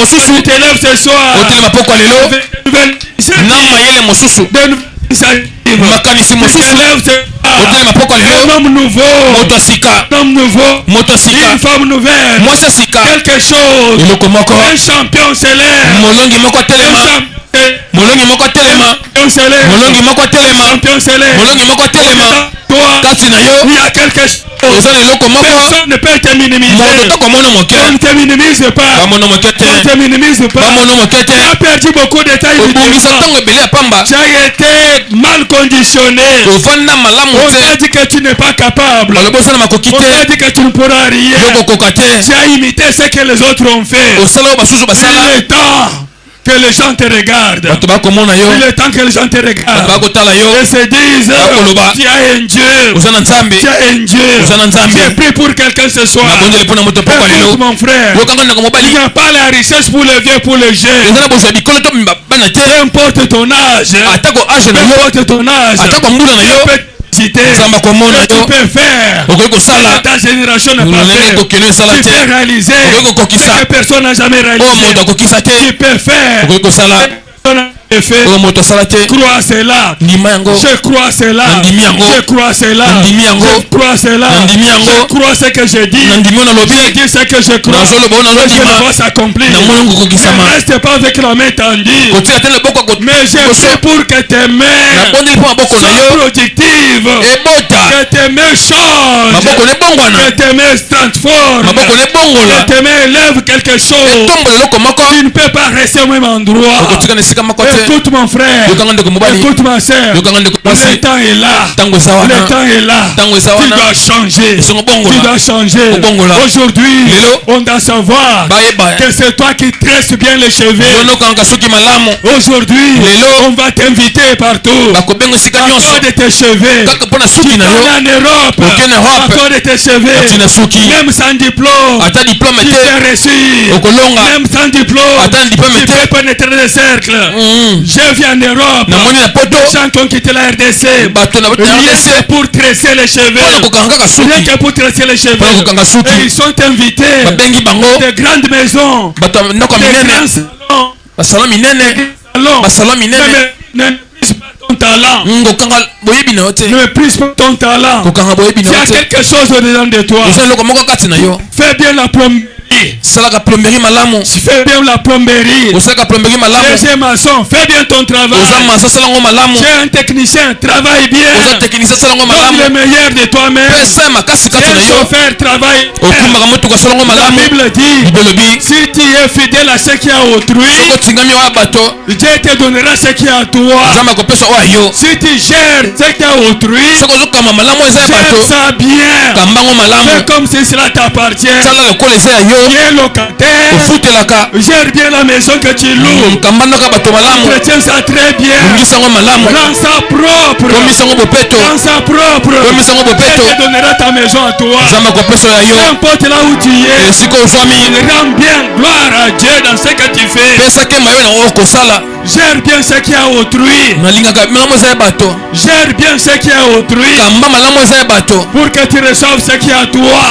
Tu te lèves ce soir avec de nouvelles un homme nouveau, une femme nouvelle, quelque chose, un champion célèbre, il y a quelque chose. Personne ne peut te minimiser. On ne te minimise pas. On ne te minimise pas. Tu as perdu beaucoup de taille. Tu as été mal conditionné. On t'a dit que tu n'es pas capable. On t'a dit que tu ne pourras rien. Tu as imité ce que les autres ont fait. Il est temps que les gens te regardent. Il est temps que les gens te regardent et se disent tu as un Dieu. Tu as un Dieu. J'ai pris pour quelqu'un ce soir. Écoute mon frère, il n'y a pas la richesse pour les vieux, pour les jeunes. Peu importe ton âge, tu peux faire ta génération n'a pas fait. Tu peux réaliser ce que personne n'a jamais réalisé. Tu peux faire crois cela. Je crois cela. Je crois cela. Je crois cela. Je crois ce que je dis. Je dis ce que je crois. Je vois s'accomplir. Ne reste pas avec la main tendue. Mais je prie pour que tes mains soient productives. Que tes mains changent. Que tes mains se transforment. Que tes mains élèvent quelque chose. Tu ne peux pas rester au même endroit. Écoute mon frère. Écoute ma soeur. Le temps est là. Le temps est là. Tu dois changer. Tu dois changer. Aujourd'hui, on doit savoir que c'est toi qui tresses bien les cheveux. Aujourd'hui, on va t'inviter partout. À cause de tes cheveux. Tu vas en Europe. À cause de tes cheveux. Même sans diplôme. Tu peux réussir. Même sans diplôme. Tu peux pénétrer le cercle. Je viens en Europe. Les gens qui ont quitté la RDC. Rien que pour tresser les cheveux. Rien que pour tresser les cheveux. Et ils sont invités. De grandes maisons. De grands salons. Ne méprise pas ton talent. Ne méprise pas ton talent. Il y a quelque chose au-dedans de toi. Fais bien la plomberie. Fais bien la plomberie. Tu es maçon, fais bien ton travail. Tu es un technicien, travaille bien. Donne le meilleur de toi-même. Tu es un chauffeur, travaille bien. La Bible dit, si tu es fidèle à ce qui est à autrui, Dieu te donnera ce qui est à toi. Si tu gères ce qui est à autrui, gère ça bien. Fais comme si cela t'appartient. Tu es locataire. Gère bien la maison que tu loues. Chrétien ça très bien. Rends ça propre. Rends ça propre. Dieu te donnera ta maison à toi. Peu importe là où tu es. Rends bien gloire à Dieu dans ce que tu fais. Gère bien ce qui est à autrui. Gère bien ce qui est à autrui. Pour que tu reçoives ce qui est à toi.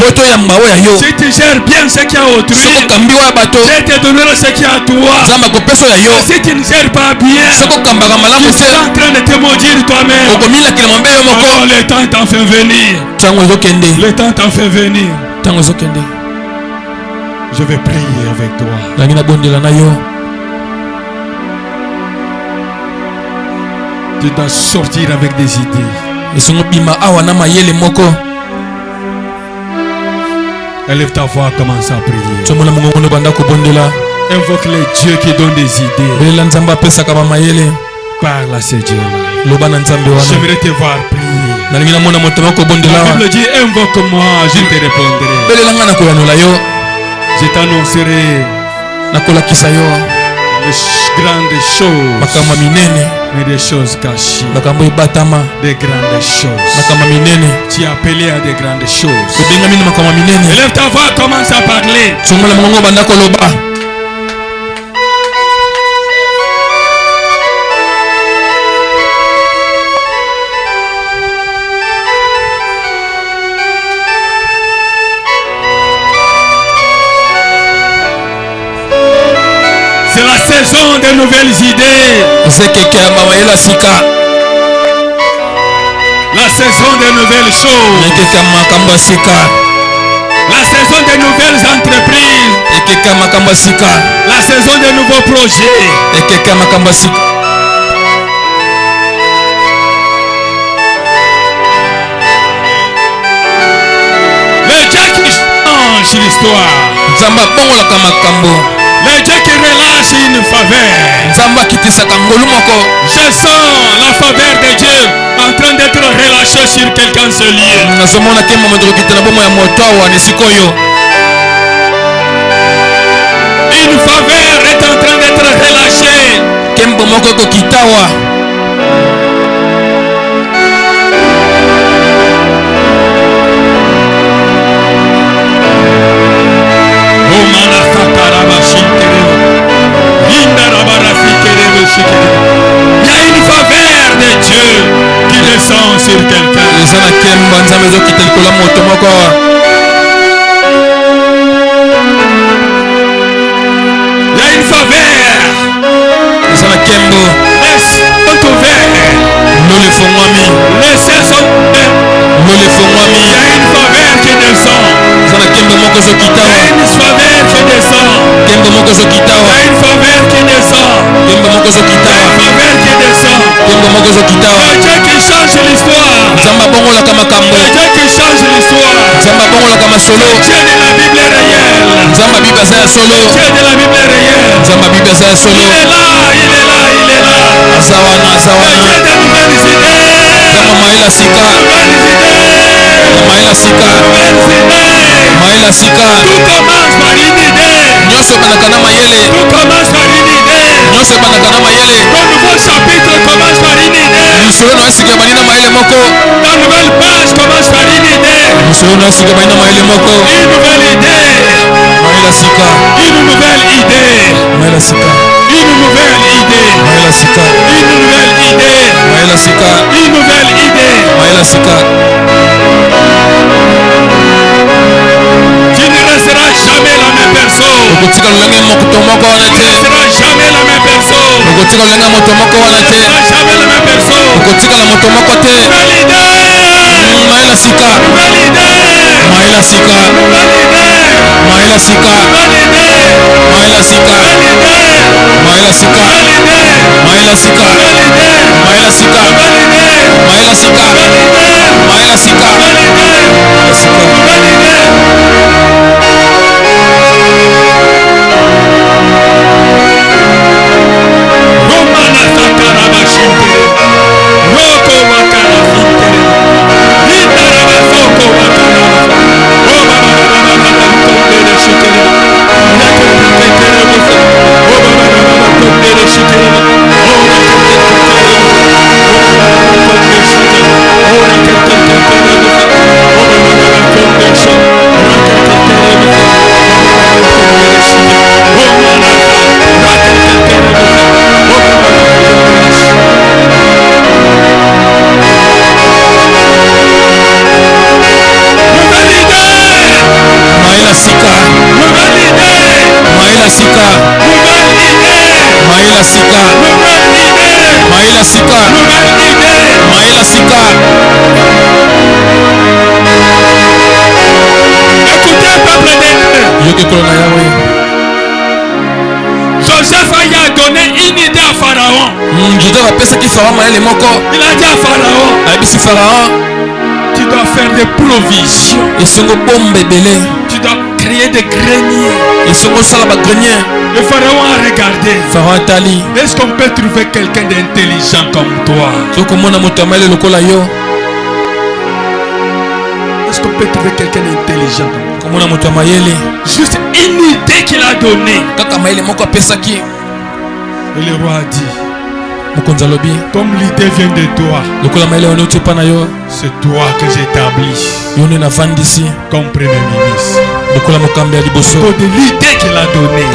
Si tu gères bien ce qui est à autrui, Dieu te donnera ce qui est à toi. Si tu ne gères pas bien, tu es en train de te maudire toi-même. Oh, le temps t'en fait venir. Le temps t'en fait venir. Je vais prier avec toi. Tu dois sortir avec des idées. Élève ta voix, commence à prier. Invoque les dieux qui donnent des idées. Parle à ces dieux-là. J'aimerais te voir prier. La Bible dit, invoque-moi, je te répondrai. Je t'annoncerai les grandes choses, mais des choses cachées, des grandes choses. Tu es appelé à des grandes choses. Élève ta voix, commence à parler. C'est la saison des nouvelles idées. La saison des nouvelles choses. La saison des nouvelles entreprises. La saison des nouveaux projets. Le Dieu qui change l'histoire. Le Dieu qui relâche une faveur. Je sens la faveur de Dieu en train d'être relâchée sur quelqu'un ce lieu. Une faveur est en train d'être relâchée. Il y a une faveur de Dieu qui descend sur quelqu'un. Il y a une faveur. Les cieux sont ouverts. Les cieux sont ouverts. Il y a une faveur qui descend. Il y a une faveur qui descend. Il y a une faveur qui descend. Il y a une faveur qui descend. Il y a une faveur qui descend. Le Dieu qui change l'histoire. Le Dieu qui change l'histoire. Le Dieu de la Bible est réel. Le Dieu de la Bible est réel. Il est là, il est là, il est là. Sawana, sawana. Kama maila sika. Maila sika. Maila sika. Nyonso banakana mayele. Nyonso banakana mayele. Nouveau chapitre commence par une idée. Musolo na sika banina mayele moko. La nouvelle page commence par une idée. Musolo na sika banina mayele moko. Une nouvelle idée. Maila sika. Une nouvelle idée. Maila sika. Une nouvelle idée. Maila sika. Une nouvelle idée. Maila sika. Une nouvelle idée. Maila sika. Tu ne resteras jamais la même personne. Tu ne resteras jamais la même personne. Tu ne resteras jamais la même personne. Nouvelle idée. Maila sika. Nouvelle idée. Maila sika. Nouvelle idée. Maila sika. Nouvelle idée. Maila sika. Maila sika. Maila sika. Maila sika. Maila sika. Maila sika. Maila sika. Maila sika. Maila sika. Écoutez, peuple d'éternel. Joseph a donné une idée à Pharaon. Il a dit à Pharaon, tu dois faire des provisions. Tu dois créer des greniers. Le Pharaon a regardé. Est-ce qu'on peut trouver quelqu'un d'intelligent comme toi? Est-ce qu'on peut trouver quelqu'un d'intelligent comme toi? Juste une idée qu'il a donnée. Et le roi a dit, comme l'idée vient de toi, c'est toi que j'établis comme premier ministre. De l'idée qu'il a donnée,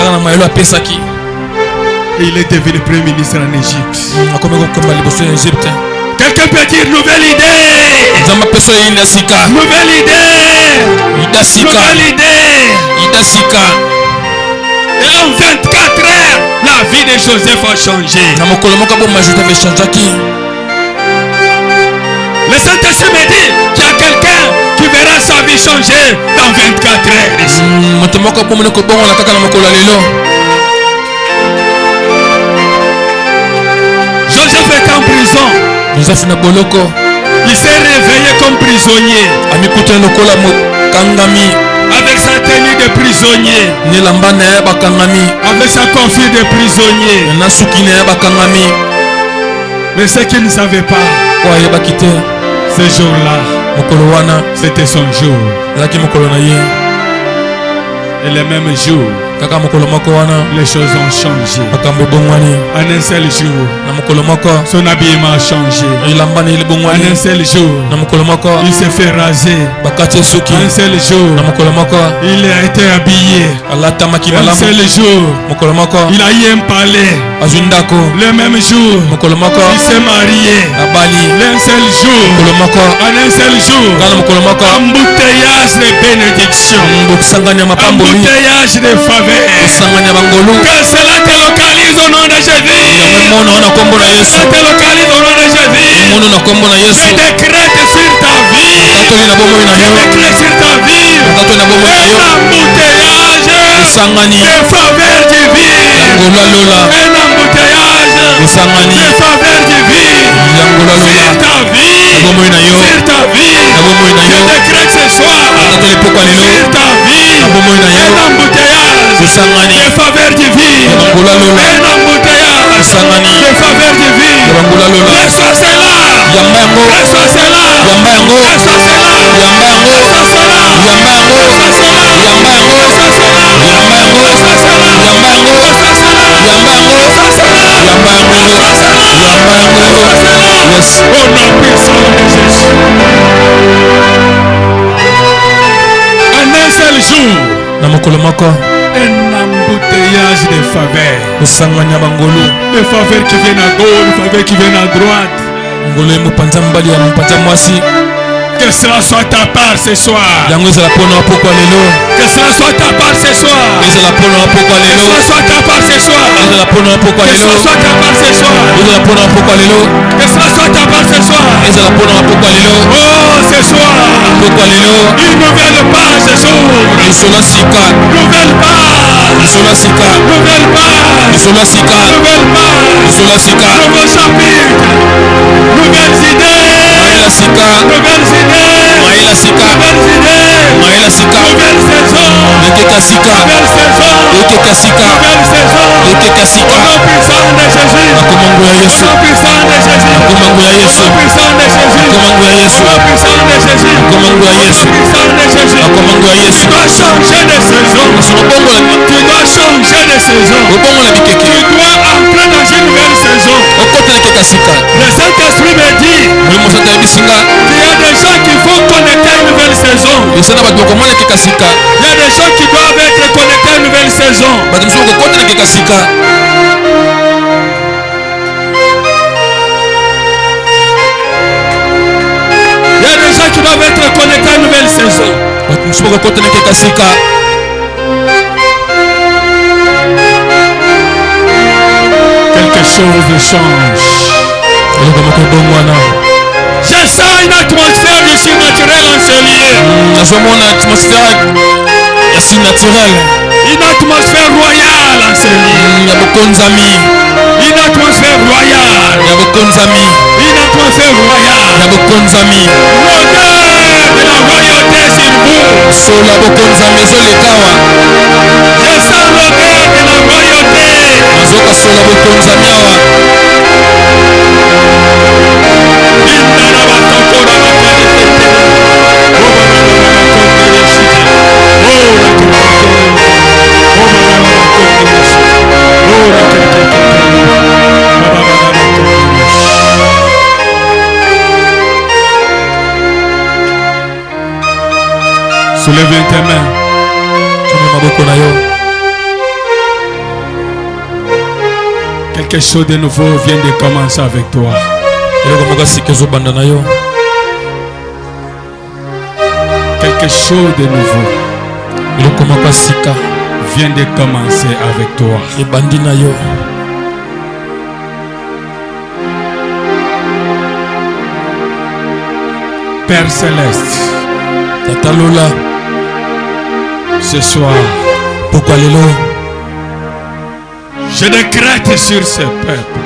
et il est devenu premier ministre en Égypte. Quelqu'un peut dire nouvelle idée. Nouvelle idée. Nouvelle idée. Et en 24 heures, la vie de Joseph a changé. Le Saint-Esprit me dit qu'il y a quelqu'un qui verra sa vie changer dans 24 heures ici. Joseph est en prison. Il s'est réveillé comme prisonnier. Avec sa tenue de prisonnier. Avec sa coiffure de prisonnier. Mais ce qu'il ne savait pas, ce jour-là, c'était son jour. Et le même jour, les choses ont changé. En un seul jour, son habillement a changé. En un seul jour, il s'est fait raser. En un seul jour, il a été habillé. En un seul jour, il a eu un palais. Le même jour, il s'est marié. Un seul jour, en un seul jour, embouteillage de bénédiction, embouteillage de faveur. Que cela te localise au nom de Jésus. Cela te localise au nom de Jésus. Je décrète sur ta vie. Je décrète sur ta vie un embouteillage de faveur divine. Un embouteillage de faveur divine sur ta vie. Sur ta vie. Je décrète ce soir sur ta vie un embouteillage de faveur divine. Un embouteillage Les faveurs divines. Reçois cela. Reçois cela. Reçois cela. Reçois cela. Reçois cela. Reçois cela. Reçois cela. Reçois cela. Reçois cela. Reçois cela. Reçois cela. Au nom puissant de Jésus. En un seul jour. Un embouteillage de faveurs. Des faveurs qui viennent à gauche, des faveurs qui viennent à droite. Que cela soit ta part ce soir. Que cela soit ta part ce soir. Que cela soit ta part ce soir. Que cela soit ta part ce soir. Que cela soit ta part ce soir. Oh, ce soir. Une nouvelle page ce jour. Nouvelle page. Nouvelle page. Nouvelle page. Nouveau chapitre. Nouvelles idées. Nouvelles idées. Nouvelle saison. Nouvelle saison. Nouvelle saison. Au nom puissant de Jésus. Au nom puissant de Jésus. Au nom puissant de Jésus. Au nom puissant de Jésus. Au nom puissant de Jésus. Tu dois changer de saison. Tu dois changer de saison. Tu dois entrer dans une nouvelle saison. Le Saint-Esprit me dit qu'il y a des gens qui vont connecter à une nouvelle saison. Il y a des gens qui doivent être connectés à une nouvelle saison. Il y a des gens qui doivent être connectés à une nouvelle saison. Quelque chose change. Je sens une atmosphère du surnaturel en ce lieu. Une atmosphère royale en ce lieu. Une atmosphère royale. Une atmosphère royale. L'odeur de la royauté sur vous. Je sens l'odeur de la royauté. Soulève tes mains. Quelque chose de nouveau vient de commencer avec toi. Quelque chose de nouveau vient de commencer avec toi. Père Céleste, ce soir, je décrète sur ce peuple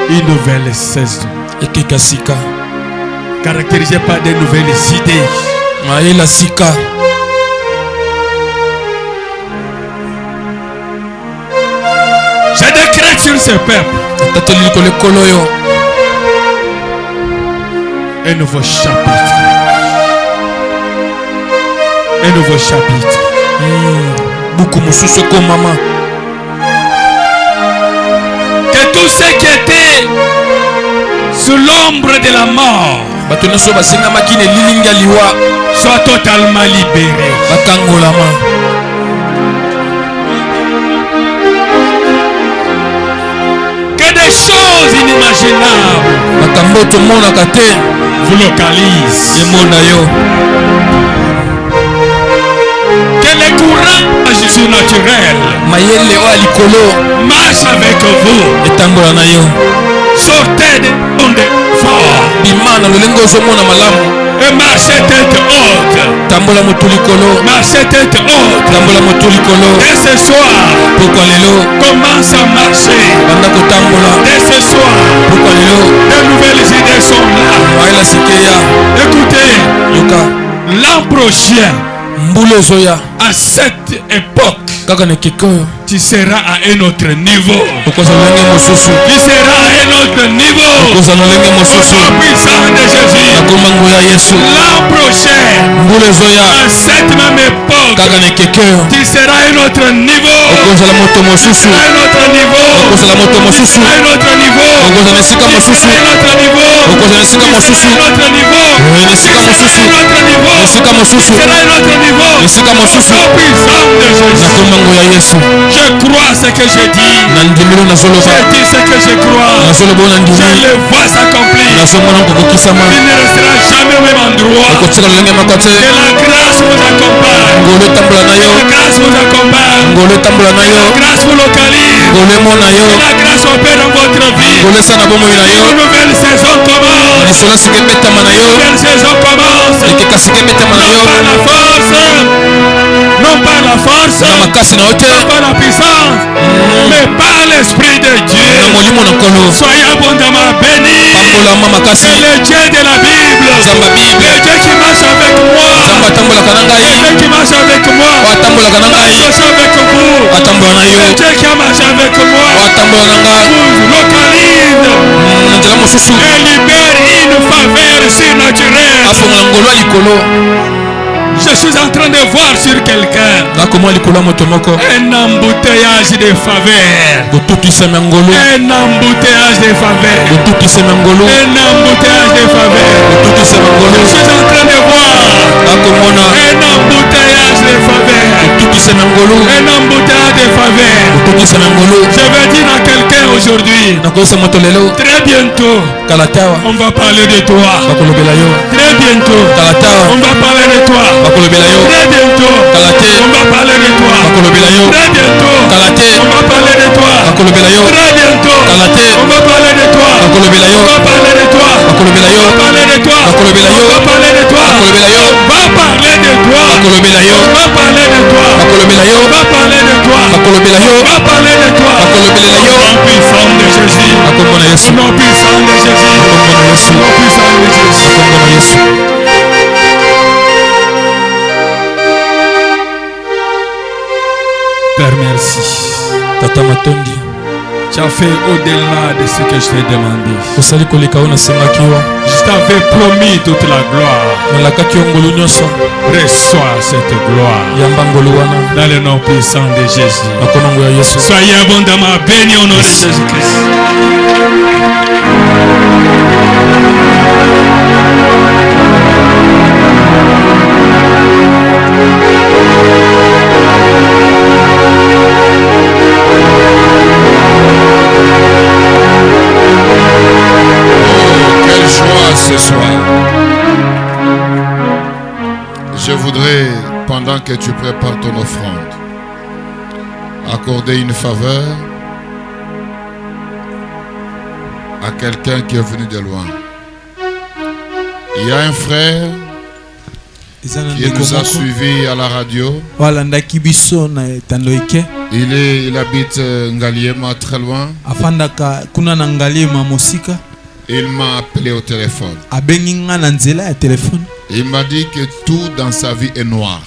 une nouvelle saison caractérisée par de nouvelles idées. Je décrète sur ce peuple un nouveau chapitre. Un nouveau chapitre. Que tout ce qui était sous l'ombre de la mort soit totalement libéré. Que des choses inimaginables vous localisent. Que les courants surnaturels marchent avec vous. Sortez de ondes fortes et marchez tête haute. Marchez tête haute. Dès ce soir, commence à marcher. Dès ce soir, de nouvelles idées sont là. Écoutez, l'an prochain, à cette époque, tu seras à un autre niveau. Tu seras à un autre niveau. Au nom puissant de Jésus. L'an prochain, à cette même époque, tu seras à un autre niveau. À un autre niveau. À un autre niveau. À un autre niveau. À un autre niveau. À un autre niveau. Je crois ce que je dis. Je dis ce que je crois. Je le vois s'accomplir. Il ne restera jamais au même endroit. Que la grâce vous accompagne. La grâce vous accompagne. La grâce vous localise. La grâce opère dans votre vie. Une nouvelle saison commence. Une nouvelle saison commence. Non pas la force, non pas la puissance, mais par l'Esprit de Dieu. Soyez abondamment bénis. Et le Dieu de la Bible, le Dieu qui marche avec moi, le Dieu qui marche avec moi, marche avec vous, le Dieu qui a marché avec moi, vous localise et libère une faveur surnaturelle. Je suis en train de voir sur quelqu'un un embouteillage de faveur. Un embouteillage de faveur. Un embouteillage de faveur. Je suis en train de voir un embouteillage de faveur. Un embouteillage de faveur. Je vais dire à quelqu'un aujourd'hui, très bientôt, on va parler de toi. Très bientôt, on va parler de toi. Très bientôt, on va parler de toi. Très bientôt, on va parler de toi. Très bientôt, on va parler de toi. On va parler de toi. On va parler de toi. On va parler de toi. On va parler de toi. On va parler de toi. On va parler de toi. On va parler de toi. Au nom puissant de Jésus. Au nom puissant de Jésus. Au nom puissant de Jésus. Père, merci. Tata Matondi, tu as fait au-delà de ce que je t'ai demandé. Je t'avais promis toute la gloire. Reçois cette gloire. Dans le nom puissant de Jésus. Soyez abondamment bénis au nom de Jésus-Christ. Ce soir, je voudrais, pendant que tu prépares ton offrande, accorder une faveur à quelqu'un qui est venu de loin. Il y a un frère qui nous a suivis à la radio. Il habite Ngaliema, très loin. Il m'a appelé au téléphone. Il m'a dit que tout dans sa vie est noir.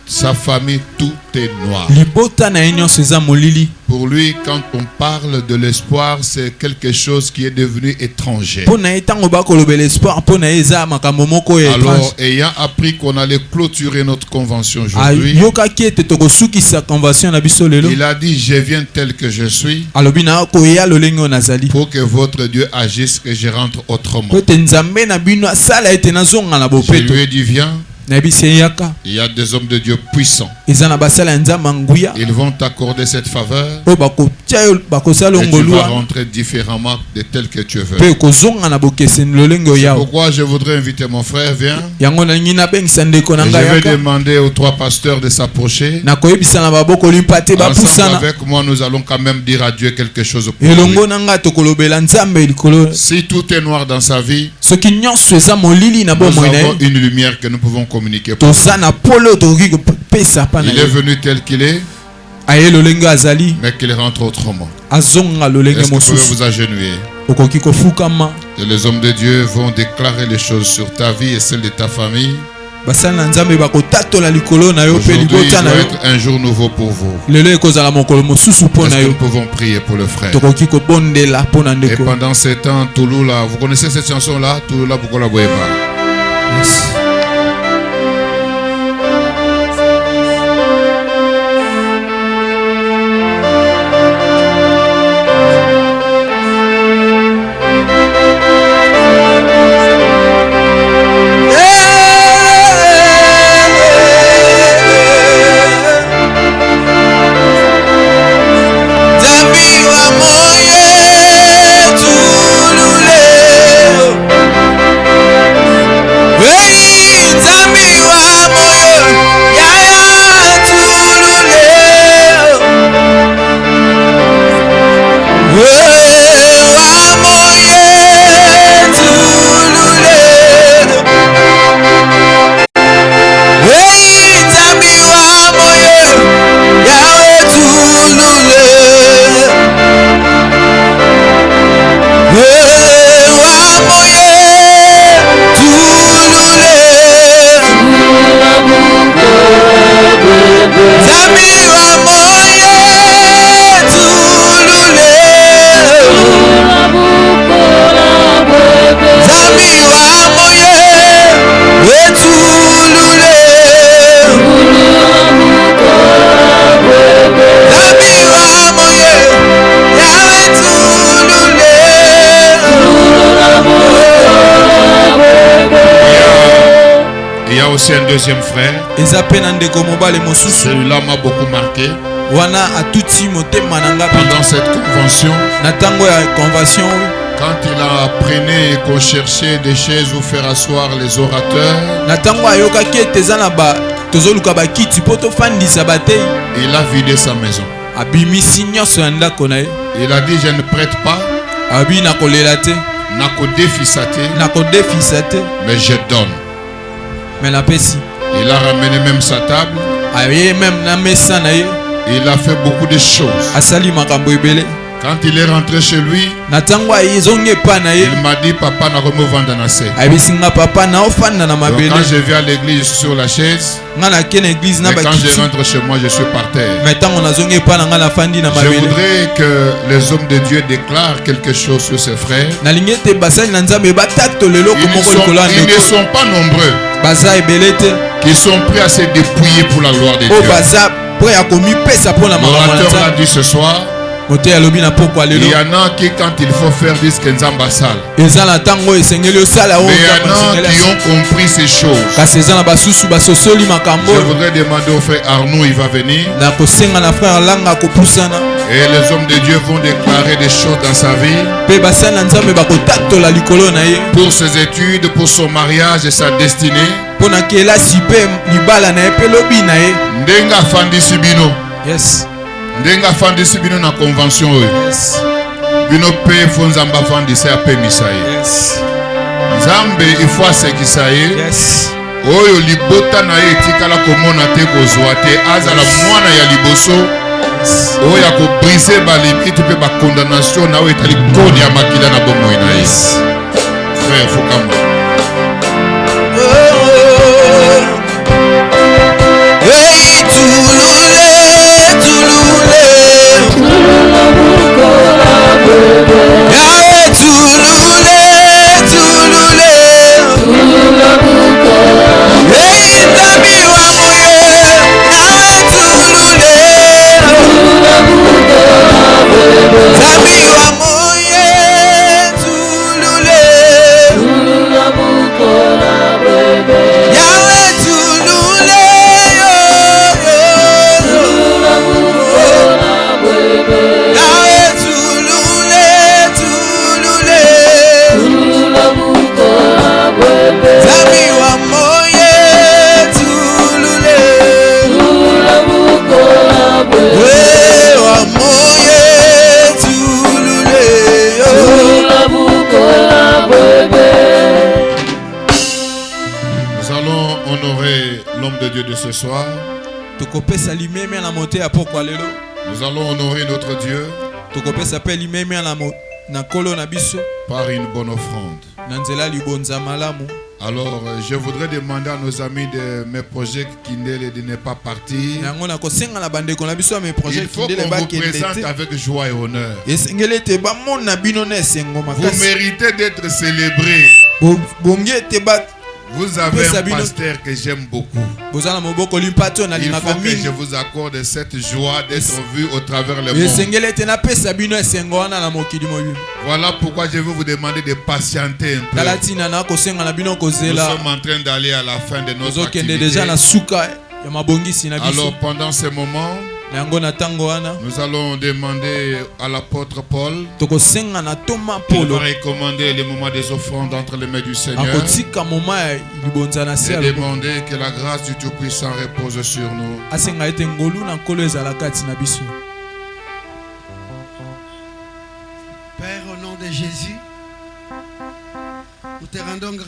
Sa famille, tout est noir. Pour lui, quand on parle de l'espoir, c'est quelque chose qui est devenu étranger. Alors, ayant appris qu'on allait clôturer notre convention aujourd'hui, il a dit, je viens tel que je suis, pour que votre Dieu agisse et je rentre autrement. Je lui ai dit, viens. Il y a des hommes de Dieu puissants. Ils vont t'accorder cette faveur. Et tu vas rentrer différemment de tel que tu veux. C'est pourquoi je voudrais inviter mon frère. Viens. Et je vais demander aux trois pasteurs de s'approcher. Ensemble avec moi, nous allons quand même dire à Dieu quelque chose pour lui. Si tout est noir dans sa vie, nous avons une lumière que nous pouvons communiquer pour lui. Il est venu tel qu'il est, mais qu'il rentre autrement. Est-ce que vous pouvez vous agenouiller? Et les hommes de Dieu vont déclarer les choses sur ta vie et celle de ta famille. basala nzambe bakotatola likolo na yo pe libota na yo. Aujourd'hui doit être un jour nouveau pour vous. Lelo ekozala mokolo mosusu po na yo. Nous pouvons prier pour le frère. Tokoki ko bondela po na ndeko. Et pendant ce temps, Touloula, vous connaissez cette chanson là, Touloula Bukola Boeba. Yes. Aussi un deuxième frère. Celui-là m'a beaucoup marqué. Pendant cette convention, quand il a appris qu'on cherchait des chaises où faire asseoir les orateurs, il a vidé sa maison. Il a dit: je ne prête pas, mais je donne. Il a ramené même sa table. Il a fait beaucoup de choses. Quand il est rentré chez lui, il m'a dit: papa n'a remis vendre dans quand je viens à l'église, je suis sur la chaise. Mais quand je rentre chez moi, je suis par terre. Je voudrais que les hommes de Dieu déclarent quelque chose sur ses frères. Ils ne sont pas nombreux qui sont prêts à se dépouiller pour la gloire de Dieu. L'orateur l'a dit ce soir. Il y en a qui, quand il faut faire, disent que Nzamba sale. Mais il y en a qui ont compris ces choses. Je voudrais demander au frère Arnaud, il va venir. Et les hommes de Dieu vont déclarer des choses dans sa vie. Pour ses études, pour son mariage et sa destinée. Yes. Ndenga fandisi bino na convention oyo. Yes. Bino pe fo nzamba fandisi ape misaye. Yes. Nzambe ifo asekisa ye. Yes. Oyo libota na ye etikala komona te kozwa te azala mwana ya liboso. Yes. Oyo ako briser ba limite pe ba condamnation na oyo etali kodi ya makila na bomoi na ye. Yes. Frère Fukama. Ce soir, nous allons honorer notre Dieu par une bonne offrande. Alors, je voudrais demander à nos amis de mes projets Kindele de ne pas partir. Il faut qu'on vous présente avec joie et honneur. Vous méritez d'être célébré. Vous avez un pasteur que j'aime beaucoup. Il faut que je vous accorde cette joie d'être vu au travers le monde. Voilà pourquoi je veux vous demander de patienter un peu. Nous sommes en train d'aller à la fin de notre activité. Alors pendant ce moment, nous allons demander à l'apôtre Paul de recommander le moment des offrandes entre les mains du Seigneur et demander que la grâce du Tout-Puissant repose sur nous. Père, au nom de Jésus, nous te rendons grâce.